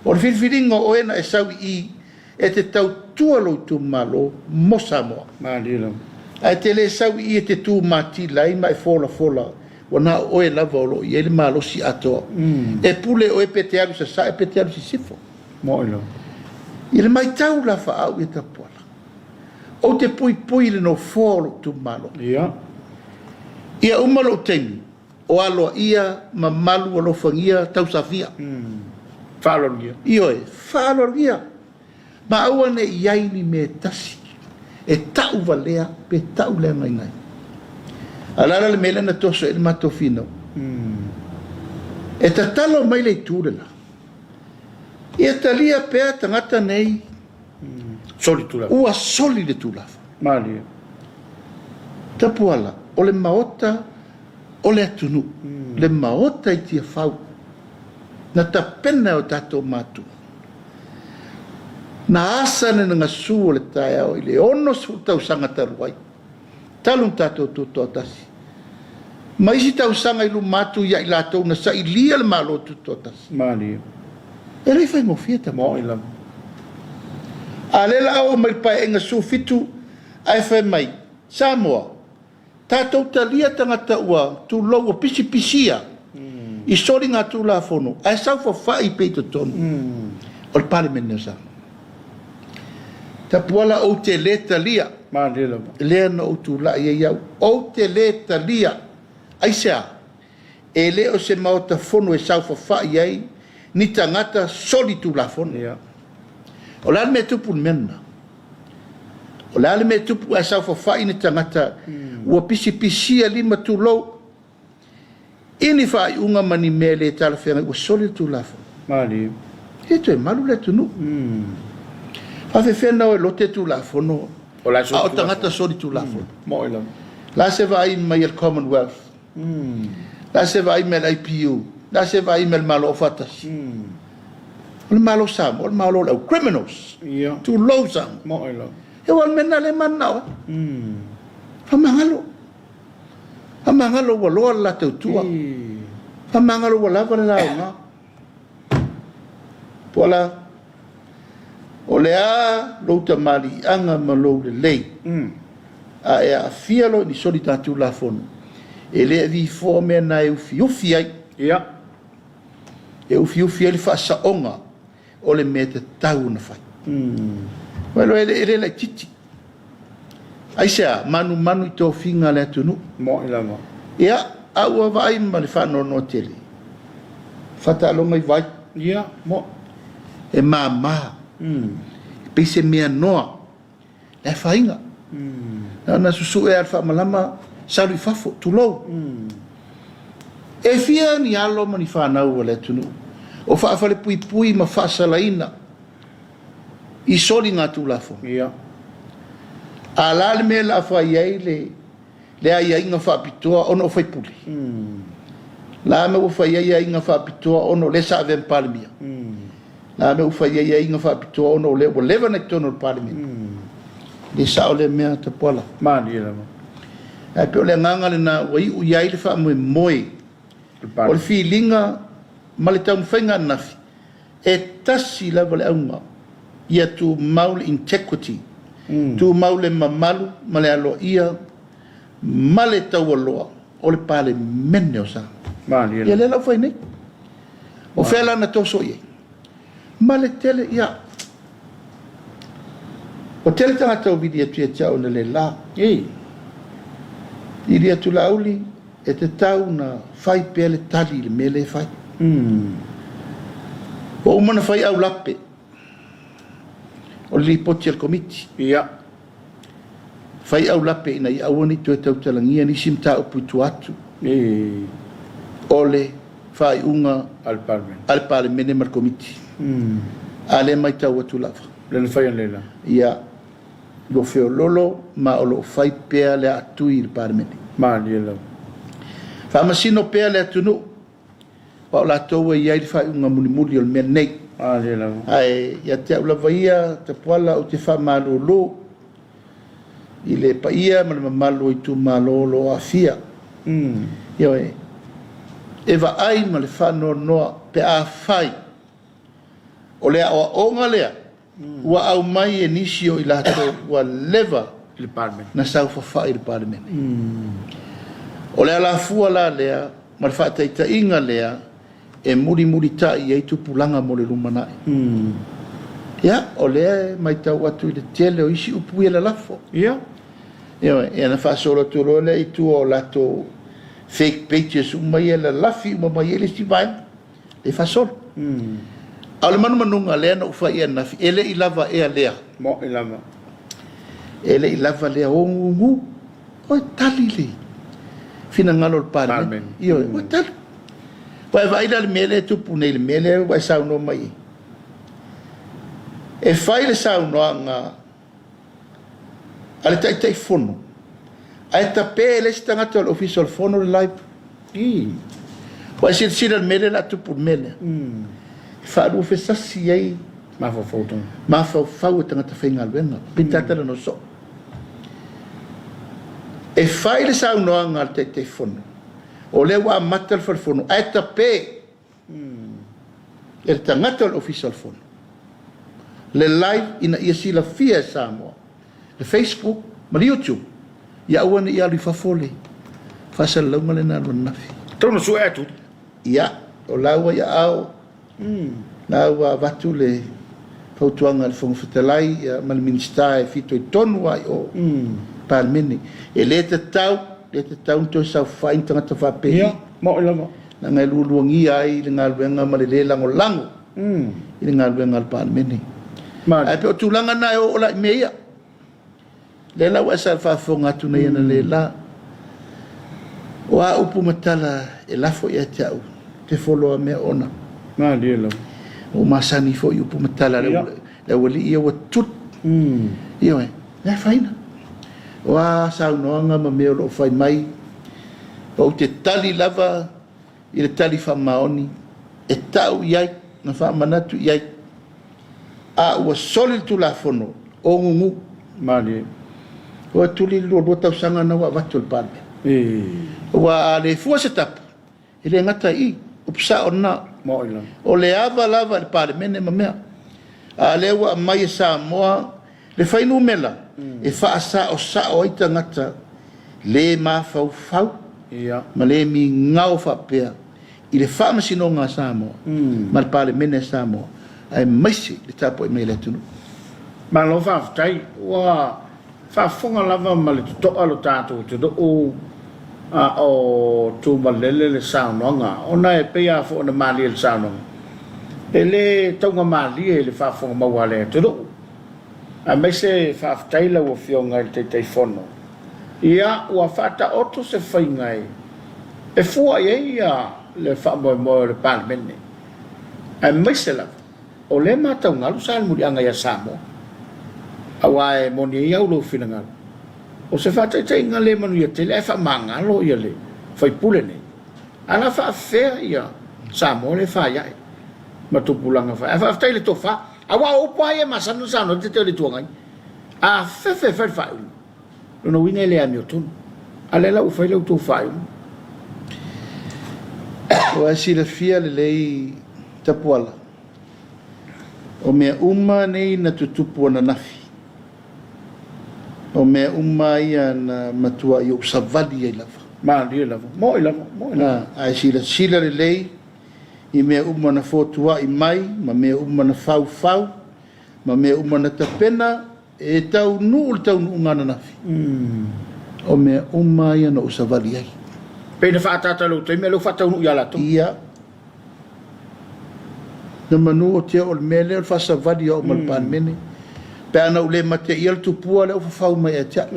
O le filfiringa o ena e sau i, e te tau tua lo tu malo, mo Samoa. Mali lo. A te le sau i e te tu mati lai, ma e fola, wana o e lava o lo i, e le malo si atoa. E pule o e pete alu sa, e pete alu si sifo. Moilo. I le mai tau la wha au e ta pola. O te pui le no fōlo tu malo. Ia. Ia umalo teimi. O aloa ia ma malu alo whangia tau safia. Whaloria. Ioe, whaloria. Ma aua ne iaini me tasi. E tau valea pe tau lea ngai. Alara le mele na toso e le mato fino. E tatalo mai le tūrela. Ia talia pea tangata nei Soli tula. ua soli le tulafa. Mali. Tapuala, o le maota, o le atunu. Le maota I tia whau. Na tapena o tatou mātua. Na asane na ngasu o le tae au I le ono su tau sanga taruai. Talun tatou tuto atasi. Ma isi tau sanga ilu matu ia I latou na sa ilia le malo tuto atasi. Mani. E rei fai mo fieta Mo I lava. A le la o mai pae enga su fitu ai fai mai. Samoa. Tatou talia tangata ua tu lau o pisi pisia. I sori ngā tū la fono. Ai sau fa whai peito tonu. O le parliament sa. Ta puala o te le talia. Mani lava. Lea na o tū la ia iau. O te le talia. Ai sea. E le o se maota fono e sau fa whai ai. Ni tangata soli tū la fono. Ia. O la me tupu mena. O la me tupu e sau fa whai ni tangata. Ua pisi pisia lima tū lau. Ini fai unga mani mele tala whenga ua soli tū la fono. Mani. E tu e malu le tunu. Hafe whena o e lote tū la fono. O la A o tangata soli tū la fono. Mo I lava. La se vai mai el Commonwealth. La se vai mai IPU. La se vai mai malo o fatas. O le malo sam, o le malo lau criminals. Ia. Tu low sam. Mo I lava. E wal mena le manao. Famangalo. Famangalo wa loa la tau tua. Famangalo wa lava le lau nga. Pola. O le a louta mali anga ma lou le lei. A e a fialo ni soli tatu la fono. E le vi fo me na e ufi ai. Ia. E ufi ai le fa sa onga. O le me te tau na fai. Welo ele la titi. Ai sea manu I to finga le tunu. Mo I lava. Ia a ua vai ma le fa no tele. Fata longa I vai. Ia. Mo. E mama. Pese mea noa. Le fainga. Na susu e alfa malama salu fafo tu lo. E fia ni alo mani fa na o le tunu. O fa fa le pui ma fa salaina. I soli nga tu lafo. Ia. Ala le me la fa ye le ai inga fa pitoa ono fa puli. La me o fa ye inga fa pitoa ono le sa ven palmia. La me o fa ye inga fa pitoa ono le o leva na tono palmia. Di sa o le mea te pola. Mani lava. Ai pe o le nganga le na wai u iai le wha moi. O le whilinga ma le taun whainga nafi. E tasi lava le aunga. Ia tu maule integrity. Tu maule mamalu ma le alo ia. Ma le tau aloa. O le pale mene o sa. Mani Ia lava. le lau whai nei. O whela na toso iei. Ma le tele ia. O tele tangata o vidi atu e tau na le la. Ei. I ria tu lauli e te tau na whai pele tali le mele whai. O umana whai au lape. O li poti al komiti. Ia. Whai au lape ina I awani tu e tau talangia ni simta upu tu atu. Ei. O le whai unga Al parmen. al pale mene mar komiti. A le mai tau atu lava. Lena whaia lela. Ia lo feo lolo ma o lo whai pea le atu I le pale mene. Mani lava. Whamasino pea le atu nu. Wa o la tau e iai le whai unga muli muli o le mea nei. Mani lava. Ai ia te au lava ia te poala o te wha malo lo. I le pa ia ma le mamalo I tu malo lo a fia. Ia e. E va ai ma le wha noa pe a whai. O lea o onga lea. Ua au mai e nisi o I lato ua leva Le parmen. na sau whawha I le parlemene. O lea la fua la lea ma le wha taita inga lea e muri ta I eitu pulanga mo le lumanai. Ia, o lea mai tau atu I le tele o isi upu I le lafo. Ia. Ia, e na wha solo tolo le I tu o lato fake pages umai e le lafi umai e le stivai. Le wha solo. Au le manu manunga lea na ufa ia nafi. Ele I lava ea lea. Mo I lava. Ele I lava lea o ngungu. O e tali le. Fina ngalo le parmen. Parmen. Ia, o e tali. Wa vai le mele tupu nei le mele wa sau no mai. E fai le sau no nga. Ale tai fono. Ai tape le stangata o official phone o live. Wa sila mele la tupu mele. Fa lu fe sasi ai. Ma fa foto. Ma fa tangata whainga luenga. Pintata no so. E fai le sa unoanga al te fono. O le wa matal fal fono. Ai tape. E tangata o official phone. Le live ina ia sila fia Samoa. Le Facebook, ma le YouTube. Ia ua ni ia li fafole. Fasa launga le nalo nafi. Tono su etu. Ia, o laua ia ao. Laua watu le fautuanga le whangwhatalai, ma le minista e fito i tonu ai o parmeni. E le te tau to sa whain tangata whapehi. Ia, mo ilama. Na ngai luongi ai, le ngā luenga ma le le lango lango. I le ngā luenga le parmeni. Ai pe o tūlanga na e o la meia. Le la wa sa whafonga tu nei na le la. Wa upu matala e lafo ia te au. Te foloa mea ona. Ma dia la. O masani fo upu matala le wali ia wa tut. Ia e. Ngai whaina. Wa sa unoanga ma mea lo whai mai. O te tali lava i le tali whamaoni. E tau iai. Na whamanatu iai. A ua soli tu la fono. O ngungu. Ma dia. Wa tuli lo tau sanga na wa vatul palme. Wa le fua se tap. Ile ngata I upsa ona mo ila. O le ava lava le parlemene mamea. A le wa mai Samoa le fainu mela. E fa sa o ita ngata le ma fau. Ia. Ma le mi ngau fa pea. Ile fa masino nga Samoa. Ma le parlemene Samoa. Ai maisi le tapo I mai le tunu. Ma lo fa tai wa fa fonga lava ma le to alo tato te do o tu malele le saunga ona e pea fo na mali le saunga ele tonga mali le fa fonga mawale te do a me se fa taila o fionga te telefono ia o fata otto se faingai e fu ia le fa mo le parmene a me se la o le mata nga lu sal muri anga ya Samoa awai moni ia lo finanga o se fa te ngale manu ia te le fa manga lo ia le fai pule ne ala fa fe ia Samoa le fa ia ma tu pulanga fa te le to fa awa o pa ia masanu sano te le tuanga a fe fa no wine le amio tun ale la u fa le tu fa Wa si le fia le lei tapuala o mea uma nei na tutupu na nafi o mea uma ia na matua I o savali ai lava. Ma dia lava. Mo lava. Na ai sila le lei I mea uma na fotua I mai, ma mea uma na fau, ma mea uma na tapena e tau nuu ngana nafi. O mea uma ia na o savali ai. Pena fa tata lo te me lo fa tau nuu ia lato. Ia. Na manu o te o le mele o fa savali o malpan mene. Pe ana ule mate ia tu pua le o fau mai e tia.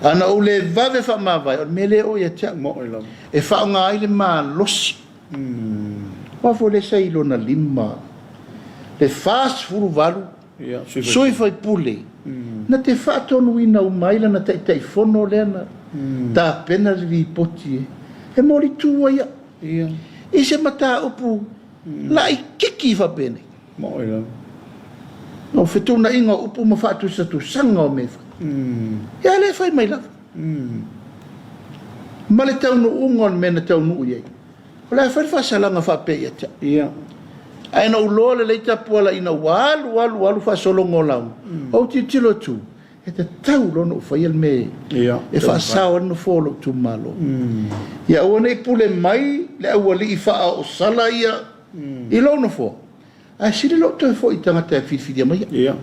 Ana ule vave fa mavai o mele o ia tia. Mo ila. E fa nga ai le ma los. Wa fo le sei lo na lima. Le fast furu valu. Ia, sui fai pule. Na te fa tonu ina o maila na te fono le na. Ta pena li poti. E mori tu ia. Ia. E se mata upu. La I kiki fa bene. Mo ila. No fetuna inga upu ma fatu sa tu sanga o me fa. Ya le fai mai lava. Ma le tau no ungon me na tau no uiei. O le fai fa salanga fa pe ia tia. Ia. Ai na ulo le leita puala ina walu fa solongo lau. O ti tilo tu. E te tau lono fai el me. Ia. E fa sao no folo tu malo. Ia o nei pule mai le awali I fa o sala ia. I lono fo. A sile lo to fo itanga te fifidia mai. Ia.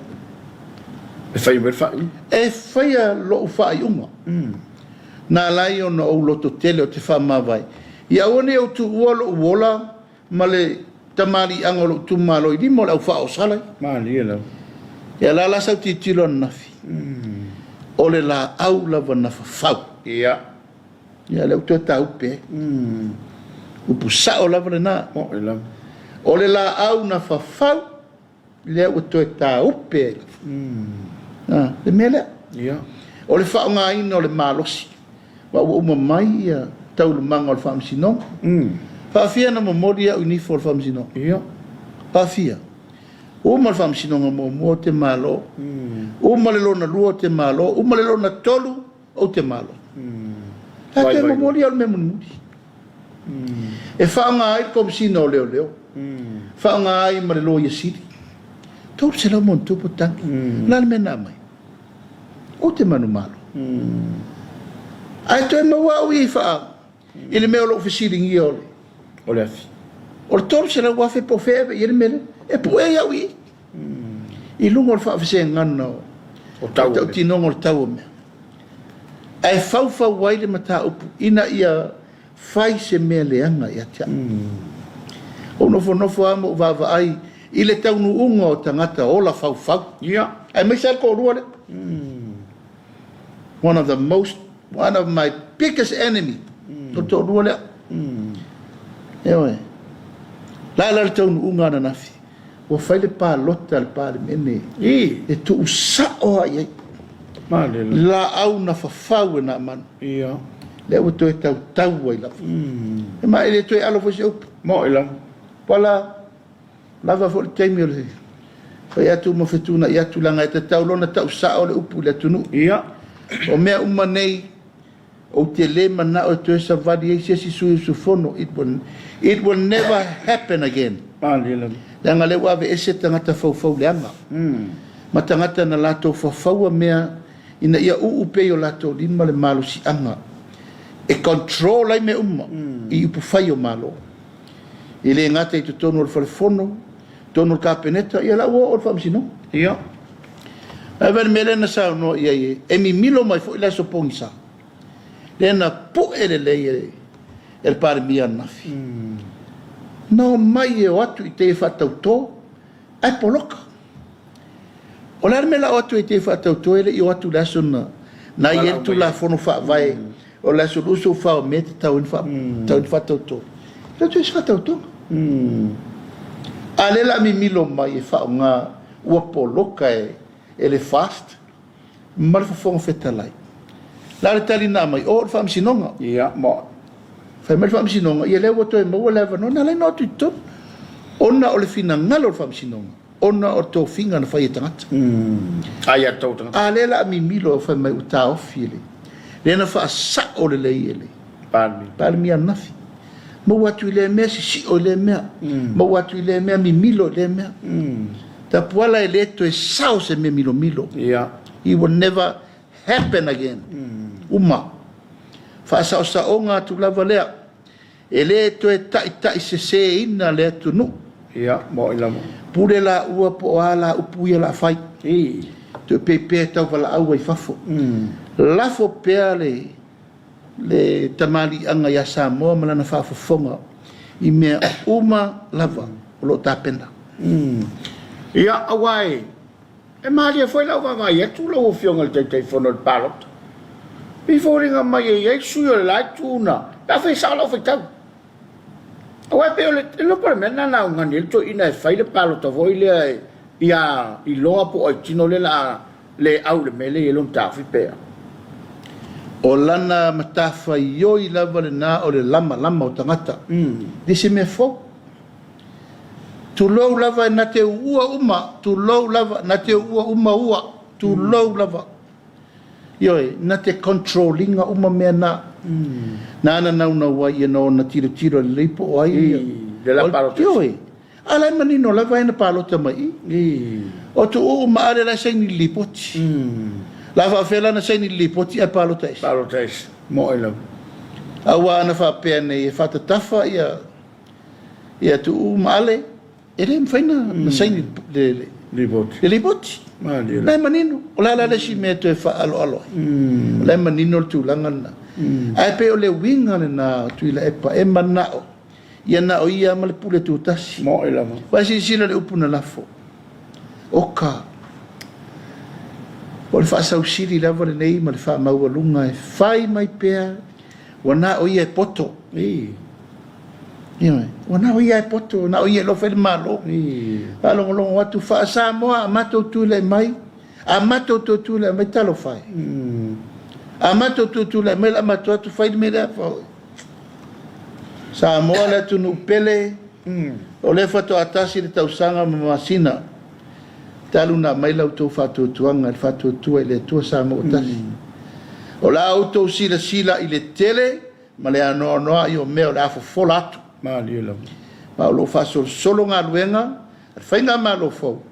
E fai ber fai. E fai lo fai uma. Na lai o no lo to tele o te fa mavai. Ia one o tu wola male tamari angolo tu malo I mo la fa o sala. Ma dia la. Ia la sa ti tilo nafi. Ole la au la va na fa. Ia. Ia le to ta upe. Upu sa o la va na. Mo ila. Ole la au na fa le o to ta upe. Le mele. Ia. O le whaongaina o le malosi. Wa uma mai ia taulumanga o le whaamisinonga. Whaafia na mamori au nifo o le whaamisinonga. Ia. Whaafia. Uma le whaamisinonga mo te malo. Uma le lona lua o te malo. Uma le lona tolu o te malo. Hake mamori au le memunimuri. E whaonga ai komisina o leo leo. Whaonga ai ma le loa ia siri. Tau se lau mon tupu tangi. Lale mena mai. O te manu malo. Ai toi maua ui wha. Ile mea lo ofisiringi ole. Ole afi. O le tolu se lau wafe po febe. Ile mele. E po e au i. I lungo le wha ofise ngana o. O tau. O tinongo le tau mea. Ai fau waile mata upu. Ina ia fai se mea leanga ia tia. O nofo ama o vava ai. Ile tau nu unga o tangata o la fau. Ia. Ai mai sa ko rua le. One of my biggest enemy. To rua le. Ewe. La le tau nu unga na nafi. O fai le pa lota le pa le mene. E tu usa o ai. La au na fafau na man. Ia. Le o to tau ai la. E mai ele to alo fo se up. Mo ila. Pala lava fo le taimi le. Fa ya tu mo fetuna ya tu langa te tau lona tau sa o le upu le tunu. Ia. O mea uma nei o te le mana o te sa vadi e se su fono. It will never happen again. Malila. Langa le wa ve ese tangata fau leanga. Ma tangata na lato fau mea ina ia upe o lato lima le malo si anga. E control ai me uma. I upu fai o malo. Ile ngata i tonu o le fono. Tonu o kapeneta. Ia la ua o le whamsino. Ia. Ai vani me lena sao no ia ie. E mi milo mai fo ila so pongi sa. Lena po ele le el pare mia nafi. No mai e o atu i te whatau tō. Ai poloka. O lera me la o atu i te whatau tō ele i o atu laso na i tu la fono wha vai. O laso luso wha o me te tau in whatau tō. Lea tu is whatau tō. A lela mi milo mai e wha o ngā ua poloka e le fast. Mare whafonga whetalai. Lare tali nā mai o le whamsinonga. Ia, mo. Fai mai whamsinonga. Ia lewa toi maua lewa no. Nā lai nā tu ton. Ona o le fina ngalo le whamsinonga. Ona o tō finga na whai e tangata. Ai a tau tangata. A lela mi milo fai mai uta ofi ele. Lena wha sa o le lei ele. Pali mi anafi. Mau atu i le mea si o le mea. Mau atu i le mea mi milo le mea. Ta puala e leto e sao se me milo. Ia. It will never happen again. Uma. Fa sao o ngā tu lava lea. E leto e tai se ina le tu nu. Ia, mo ila mo. Pure la ua po ala upuia la fai. Tu pepe tau wala au ai fafo. Lafo pea le tamali anga ya Samoa malana whafafonga. I mea uma lava o lo tāpena. Ia, awai. E maria foi lau vai e tu lau fionga le te fono le palot. Before ringa mai e sui o le lai tuna. La fai sa lau fai tau. Awai pe o le lo par mena na ngani el to ina e fai le palot a voi le ia i loa po ai tino le la le au le mele e lom tafi pea. O lana matafa ioi lava le na o le lama o tangata. Disi me fo. Tu lou lava na te ua uma. Tu lou lava na te ua uma. Tu lou lava. Ioi, na te controllinga uma mea na. Nana nauna wai e no na tiro le leipo o ai. Le la palota. Ioi. Alai manino lava e na palota mai. O tu uma are la saini lipoti. Lava fela na saini lipoti a palota esi. Palota esi. Mo ila. Awa ana wha pēr nei e whata tafa ia tu uma ale. E re mwhaina na saini le lipoti. Lai manino. O la si mea tu e wha alo. Lai manino le tūlanga na. Ai pe o le winga le na tuila epa e manao. Ia na o ia ma le pule tūtasi. Mo ila mo. Wasi sila le upuna lafo. Oka. O le whaasau siri lava le nei ma le wha maua lunga e whai mai pēr. Wana o ia e poto. Wana o ia e poto. Wana o ia e lo whele malo. Alongo watu wha Samoa a matou tūle mai. A matou tūle mai talo whai. Amato tu le mela amato tu fai me da fo. Samoa le tu no pele. O le fato atasi le tausanga masina. Talu na mai lau tō whātua tuanga, le whātua tua i le tua Samoa tasi. O la auto sila i le tele, ma le anoa i o mea o le afo fola atu. Ma li lau. Ma o lo whaso solo ngā luenga, al whainga ma lo fau.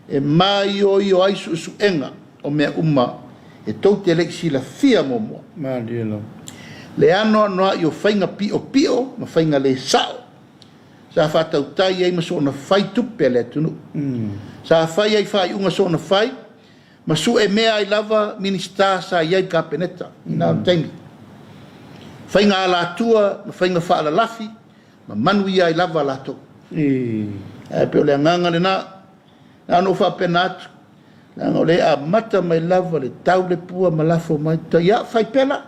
E mai o i o aisu usu enga, o mea e tau te leki sila fia momoa. Ma li lau. Le anoa i o whainga pio, ma whainga le sao. Sa whātau tai ei ma so na whai tupe le tunu. Sa whai ei whai unga so na whai, ma su e mea i lava minista sa iei ka peneta. Ina taimi. Whai ngā la tua, ma whai ngā whaala lafi, ma manu ia i lava la to. E peo le nganga le na, na no wha pena atu. Nanga le a mata mai lava le tau le pua ma lafo mai ta ia whai pela.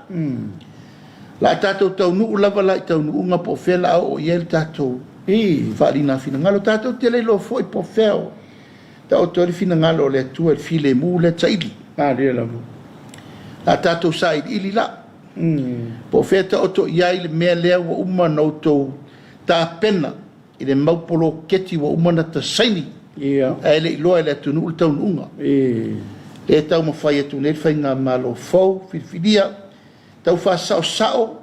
La tātou tau nuu lava la i tau nuu ngā po whela au o iei tātou. Whaarina fina ngalo tātou te leilo fwoi po wheo. Tau tori fina ngalo le tua le file mu le taili. La tātou sa ili la. Po wheta oto iai le mea lea wa uma nautou tā pena i le maupolo keti wa uma na ta saini. E le iloa le atu nuu tau nuunga. Le tau mawhai atu le whai ngā malo fau, whiwhiria. Tau wha sao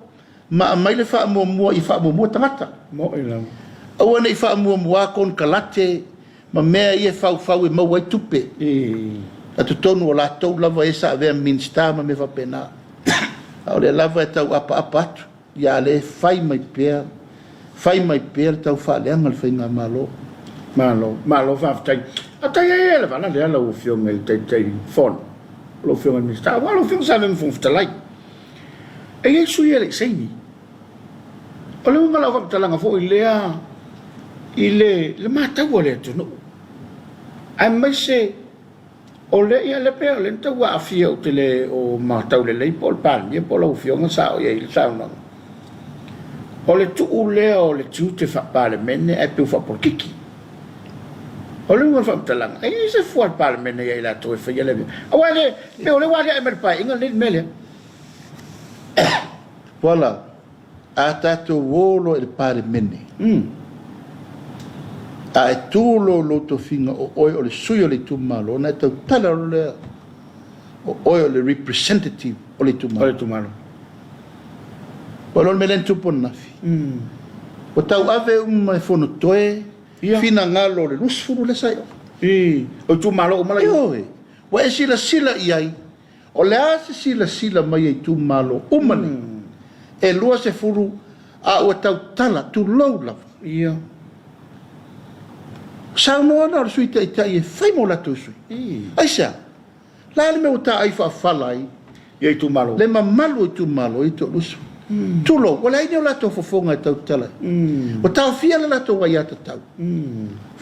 ma mai le wha mua i wha mua tangata. Mo i lau. Aua nei wha mua kon kalate ma mea i e whau e mau ai tupe. Atu tonu o la tau lava e sa avea minsta ma me whapena. Au le lava e tau apa atu. Ia le whai mai pēr tau wha leanga le whai ngā malo. Malo whaftai. A tai e le vana le ala o whionga i tei whon. Lo whionga minsta. Wa lo whionga sa me mwhumftalai. E ei sui ele seini. O le unga lau whakatalanga fo i lea i le mātau o le tunu. Ai mai se o le ia le pea o le nta wa afia o te le o mātau le lei po le pāni e po lau whionga sao i le saunanga. O le tuu lea o le tiu te whapale mene ai piu whapolkiki. O le unga whakatalanga. Ai se fua le pāle mene i la toi whaia le mea. Awa le, me o le wale ai meripai inga le mele. Voilà. A tātou wolo e le pāre mene. A e tūlo loto finga o oi o le sui o le tūmalo. O nei tau tala o le o oi o le representative o le tūmalo. O le tūmalo. O le melen tupon nafi. O tau ave e fono toe. Fina ngalo le lusfuru le sai. O tūmalo o malai. Ioe. Wa e sila iai. O le ase sila mai e tūmalo umane. E lua se furu a ua tau tala tu lau lava. Ia. Sao noa na o sui tai e whai mo latu sui. Aisa, la le me o ta ai whaafala ai. Ia i tu malo. Le mamalu i tu malo i to lusu. Tulo, wala i neo lato fofonga e tau tala. O tau fia le lato wai ata tau.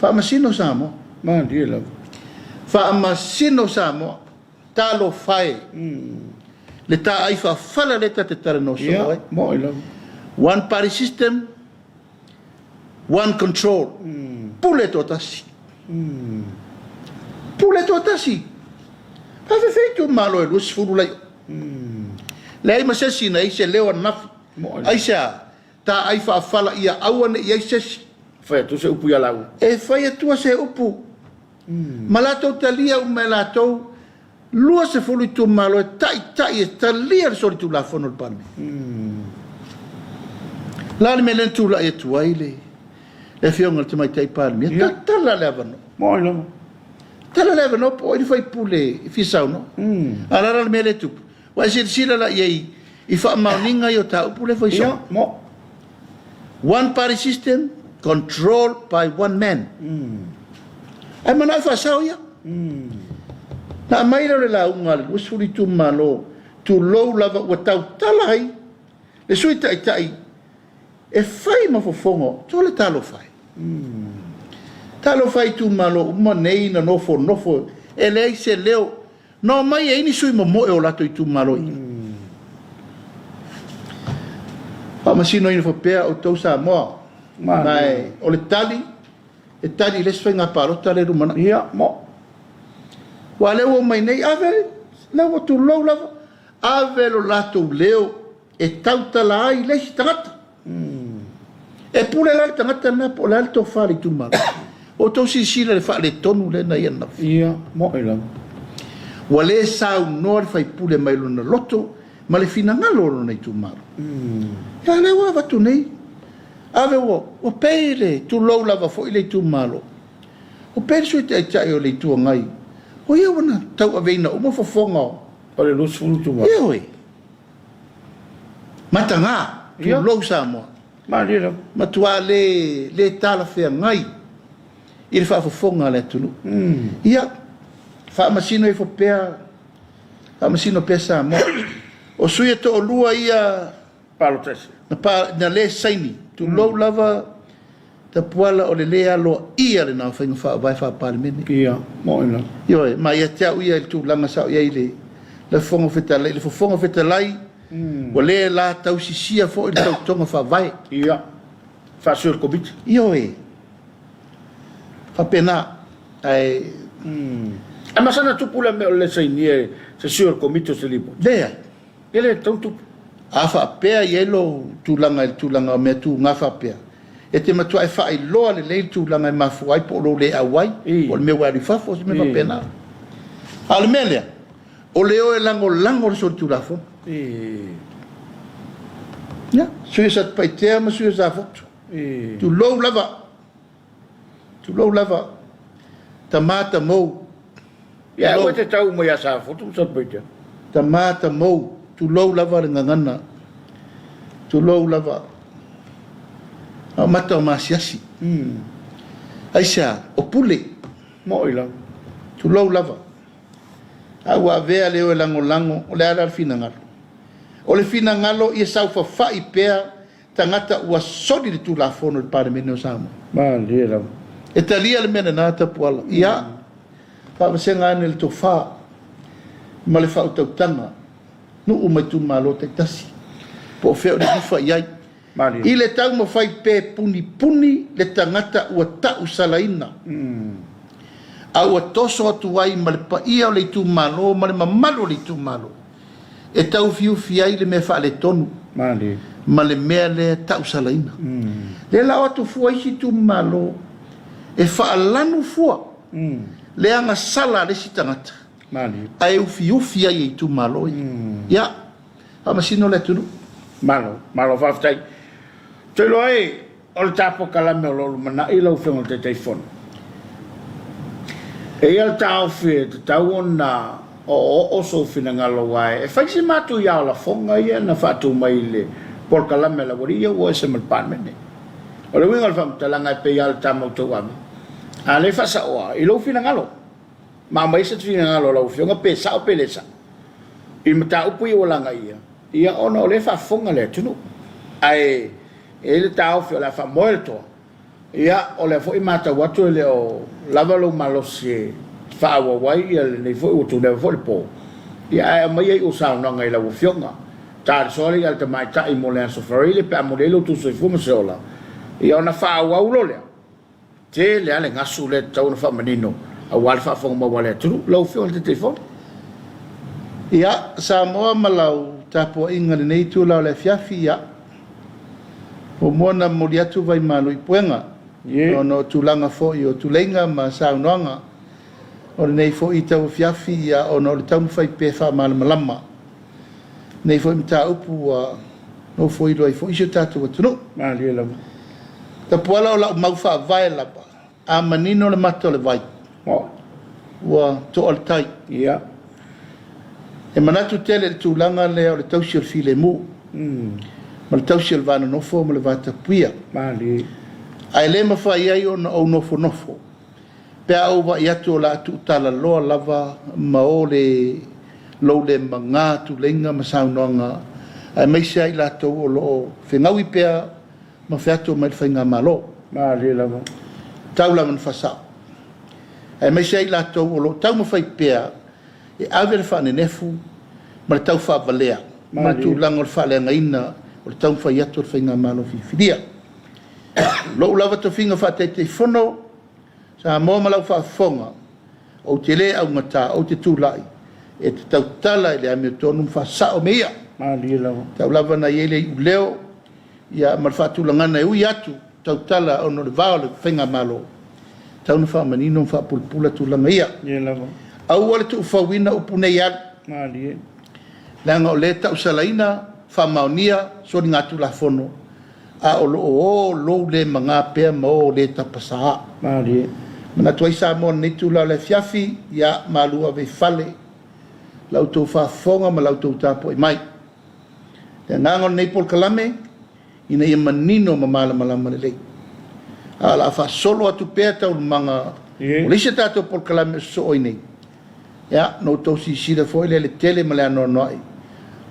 Whaamasino Samoa. Ma di la. Whaamasino Samoa. Talo whae. Le ta ai whaafala le ta te tara no so ai. Mo i la. One party system, one control. Pule to tasi. Pule to tasi. Hawe feito malo e lusi furu lai. Le ai masesi na ise leo nafi. Aisa, ta ai whaafala ia awane i aisesi. Whai atu se upu ia lau. E whai atua se upu. Malatou talia ume latou. Lua se fulu i tu malo e tai e talia sori tu la fono le pane. Lani me len tu la e tu aile. E fionga te mai tai pane. Tala le avano. Mo i la. Tala le avano po i fai pule i fisau no. Alara le me le tupu. Wa sila la iei i wha mauninga i o ta upu le fai so. Mo. One party system controlled by one man. Ai mana i wha sao ia. Na mai le la unga le usuri tu malo tu low lava wa tau talai le sui tai e fai ma fofongo to le talo fai tu malo uma nei na nofo e le se leo no mai e ni sui mo e o lato i tu malo pa masino ina fopea o tau Samoa mai o le tali e tali le sfenga parota le rumana ia mo. Wa le o mai nei ave le o tu lo lava ave lo latou leo e tautala ai lesi tangata. E pule la tangata na po la to fari tu ma. O to sisila le fa le tonu le na ia na. Ia, mo ila. Wale sa no fai pule mai lo na loto, ma le fina ngalo lo nei tu ma. Ya le wa va tu nei. Ave o pere tu lo lava fo ile tu malo. O pere so te ai o le tu ngai. O ia wana tau aveina o mo fofonga. O le lusu fulu tu ma. Ia oi. Matanga tu lo Samoa. Ma lira. Matua le tala fea ngai. I le whaafofonga le tunu. Ia, whaamasino e whapea, whaamasino pea Samoa. O suia to o lua ia, Palo tesi. na le saini, tu lou lava, ta puala o le le alo ia le nao whainga whaavai whaapalimene. Ia, mo ina. Ioe, ma ia te au ia le tu langa sao ia i le fonga whetalai, le fonga whetalai, o le la tau sisia fo i le tau tonga whaavai. Ia, whaasur Komiti. Ioe, whapena, ai, E masana tupula me o le sainie se sur Komiti o se lipo. lea, Ele tau tupu. a whaapea i elo tūlanga mea tū ngā whaapea. E te matua e whaai loa le leil tūlanga e mafuai po lo le awai, o le mea wari whafo, se me whapena. A le mea lea, o leo e lango le sori tūlafo. Ia, sui sa paitea ma sui sa fotu. Tu lou lava, tamata mou. Ia, o te tau mo ia sa fotu, sa paitea. Tamata mou, tu lou lava le ngangana. Tu lou lava. A mata o masiasi. Aisa, o pule. Mo ila. Tu lou lava. A ua vea leo e lango, o le ala fina ngalo. O le fina ngalo ia sau whawhai pea tangata ua sori le tu la fono le pare mene o Samoa. Ma lira. E talia le mena nā tapuala. Ia, whaamasenga ane le to wha. Ma le whau tautanga. Nu umai tu malo te tasi. Po feo le hifa iai. Ma lira. I le tau ma whai pe puni le tangata ua tau salaina. A ua toso atu ai ma le paia o le tu malo, ma le mamalo le tu malo. E tau fiu fiai le mea wha le tonu. Ma lira. Ma le mea le tau salaina. Le lau atu fua isi tu malo, e wha alanu fua. Le anga sala le si tangata. Ma lira. Ai ufi ai e tu malo. Ia, hamasino le tunu. Malo whaftai. Te loe, o le tapo kalame o lolu mana i lau whengo te teifona. E ia le tau whi, te tau ona o oso whina ngalo wae. E whaisi matu iau la fonga ia na whatu mai le por kalame la wari ia ua se malpan mene. O le wingal whamtalanga e pe ia le tamau tau ame. A le whasa oa, i lau whina ngalo. Ma mai se whina ngalo lau whionga pe sa o pe le sa. I mata upu i walanga ia. Ia ona o le whafonga le tunu. Ai, e le tau whi o le whamoel toa. Ia o le fo i mata watu le o lavalo malosi e whaawa wai ia le nei fo i watu newa fo le po. Ia e mai ei o sauna ngai la wafionga. Tāre sori ia le tamai tai mo le anso wharile pe a modelo tu soi fuma se ola. Ia ona whaawa ulo lea. Te le ale ngasu le tau na whamanino. A wale whaafonga ma wale aturu. Lau fionga te telefoni. Ia, Samoa malau tapo inga le nei tu lau le fiafi ia. O mona mori atu vai malu i puenga. O no tulanga fo i o tulenga ma saunoanga. O le nei fo i tau fiafi ia o no le tau mwhai pe wha malama. Nei fo i mta upu no fo i roi fo i se tatu wa tunu. Ma lia lama. Ta puala o lau mau wha vai lapa. A manino le mato le vai. Wa to al tai. Ia. E manatu tele le tulanga le o le tau si file mu. Ma le tau si vana nofo ma le vata puia. Ma lia. Ai le mawhai ai o na au nofo. Pea au wa i atu o la atu tala loa lava ma o le lau le manga tu lenga ma saunoanga. Ai meise ai la tau o loo whengaui pea ma whiato mai le whainga malo. Ma lia lama. Tau la man whasao. Ai meise ai la tau o loo tau mawhai pea e awe le whane nefu ma le tau whavalea. Ma tu lango le whale ngaina o le tau whai atu le whainga malo whiwhiria. Lo lava to finga fa te fono sa mo malau fa fonga o te le au ngata o te tūlai e te tautala i le ame tonu whasao mea. Malia lava. Tau lava na iele i uleo, ia malwhatulangana e ui atu, tautala ono le vao le whenga malo. Tau na whamanino whapulpula tulanga ia. Ia lava. Au wale tu whawina upu nei atu. Malia. Langa o le tau salaina, whamaunia, sori ngatu la fono. A o lo le mga pea mo le tapasaa. Malia. Mana tuai Samoa nei tula le fiafi, ia malua ve fale. Lau tau whafonga ma lau tau tapo i mai. Le ngangon nei pol kalame, ina ia manino ma malama le lei. A la fa solo atu pea tau mga, o lisa tato pol kalame so oi nei. Ia, no tau si sira foi le tele ma le ano noai.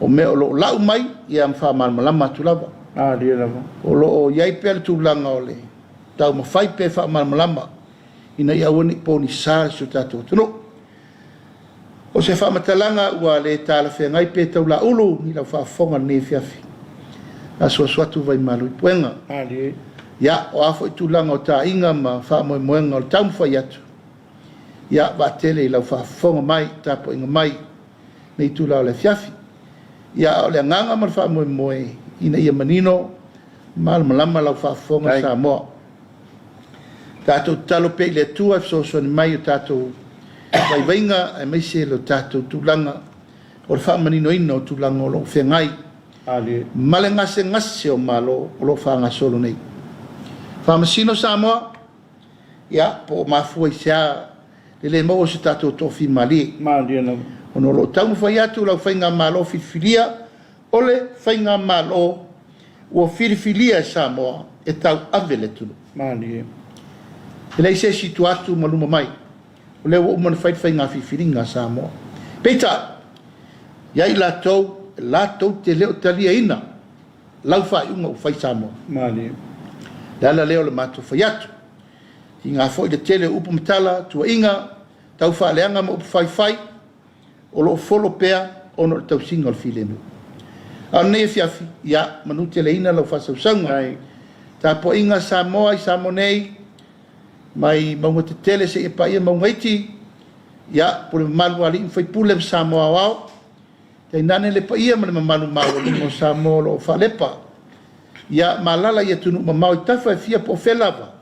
O me o lo lau mai, ia mwha malama atu lava. Malia lava. O lo o iai pea tu langa o le. Tau ma fai pea wha malama. Ina ia wani poni sāre su tato tunu. O se whamatalanga ua le tāla whea ngai pe tau la ulu ni lau whaafonga ne fiafi. A suatu vai malu i puenga. Malia. Ia o afo i tūlanga o tā inga ma whaamoe moenga o le taumu whai atu. Ia wa tele i lau whaafonga mai, tapo inga mai, nei tūla o le fiafi. Ia o le nganga ma le whaamoe moe, ina ia manino, malama lau whaafonga Samoa. Tātou talo pe le tua so ni mai o tātou vai vainga e mai se lo tātou tūlanga o le whaamanino ina o tūlanga o lo whengai. Male ngase o malo o lo whaanga solo nei. Whaamasino Samoa, ia po mafua i sea le mau o se tātou tofi mali. Malia lava. Ono lo tau mwhai atu lau whainga malo whiriwhiria o le whainga malo ua whiriwhiria Samoa e tau avele tunu. Malia. E lei se situ atu maluma mai. O leo umana whainga whiwhiringa Samoa. Peita, iai lātou te leo talia ina. Lau whai unga u whai Samoa. Malia. Lala leo le mātou whai atu. I ngā whoi le tele upu matala, tua inga, tau whaaleanga ma upu whai, o lo folo pea, ono le tau singa o le whilemu. Au nei fiafi, ia, manu te le ina lau whasausaunga. Tā po inga Samoa i Samonei, mai maunga te tele se e pa ia maunga iti, ia, po le malu ali in whai pule Samoa wao, te nane le pa ia ma le malu mau ali mo Samoa lo whalepa. Ia, malala ia tunu ma mau i tawha e fia po whelava.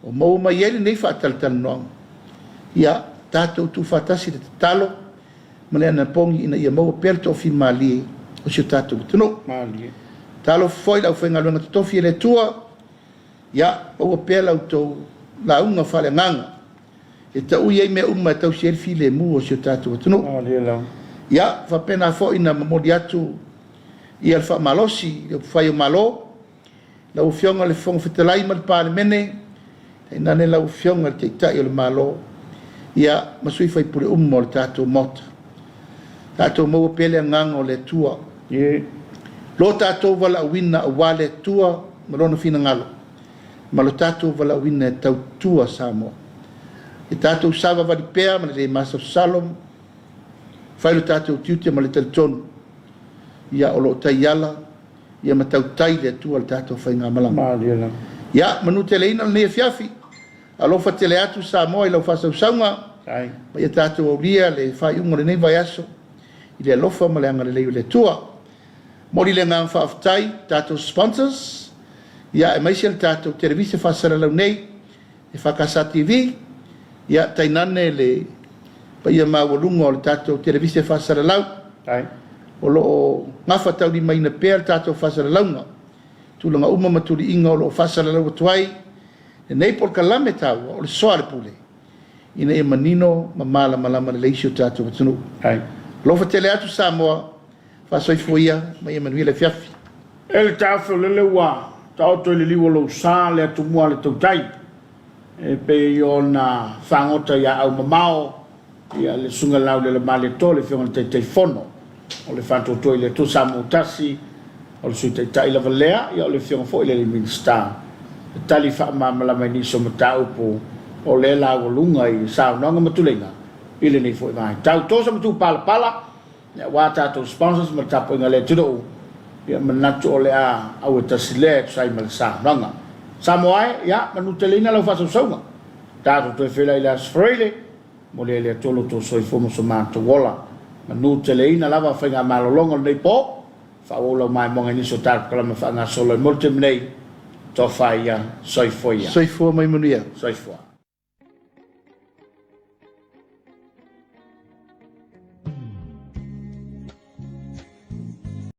O mau mai ele nei whaatalatan noang. Ia, tātou tu whatasi te talo, ma le ana pongi ina ia mau perto o fi mali o si tātou tunu. Malia. Talo foi lau whenga luenga te tofi ele tua, ia, mau pēla au tau la unga whale nganga. E ta ui ei mea umma tau si elfi le mu o si tātou tunu. Malia lava. Ia, whapena foi ina mamodi atu i alfa malosi, i whai o malo, lau fionga le fonga whitalai ma le pāle mene, e nane lau fionga le teitai o le malo, ia masui whai pure ummo le tātou mota. Tātou maua pele nganga o le tua. Lo tātou wala awina a wale tua, marona fina ngalo. Ma lo tātou wala awina e tau tua Samoa. E tātou sava wadi pea, ma le Master Salom, whai lo tātou tiute ma le teltonu. Ia o lo taiala, ia ma tau tai le tua le tātou whai ngā malanga. Malia lava. Ia, manu te leina le fiafi. Alofa te le atu Samoa i lau whasausaunga. Ma ia tātou au lia le whai unga le nei vai aso. I le alofa ma le anga le leo le tua. Mori le ngā whaaftai, tātou sponsors. Ia, e maisi le tātou televise whasara lau nei. E whakasa TV. Ia, tainane le pa ia mawalunga o le tātou televise whasara lau. O lo ngafa tau li maina pēr tātou whasara launga. Tūlanga uma maturi inga o lo whasara lau atuai. E nei por kalame tau o le Soalepule. Ina e manino ma malama le leisio tātou watunu. Lofa tele atu Samoa, whasoi fuia, ma ia manuia le fiafi. E le tāwhau lele wā, tau toi le liwa lau sā le atu mua le tautai. E pe o na whangota ia au mamao, ia le sunga lau le male to, le whionga te te fono. O le whanto toi le tu Samoa tasi, o le sui te tai lava lea, ia o le whionga fo ile le minister. E tali wha mamalama ni so mata upo, o le la o lunga i sao nonga matulenga. Ile nei fo i mai. Tau tosa matu pala, ia wā tātou sponsors ma tapo inga le tudo. Ia manatu o le a au e tasile, sai ma le sao nonga. Samoa, ia, manu te leina lau whasau saunga. Tātou toi whela i le asfreile, mo le tolo to soi fomo so mātou wola. manu te leina lava whainga malolonga nei po fa ola mai monga ni so tar kala ma whanga solo multi nei to whaia soifoia Soifua mai manuia. soifoa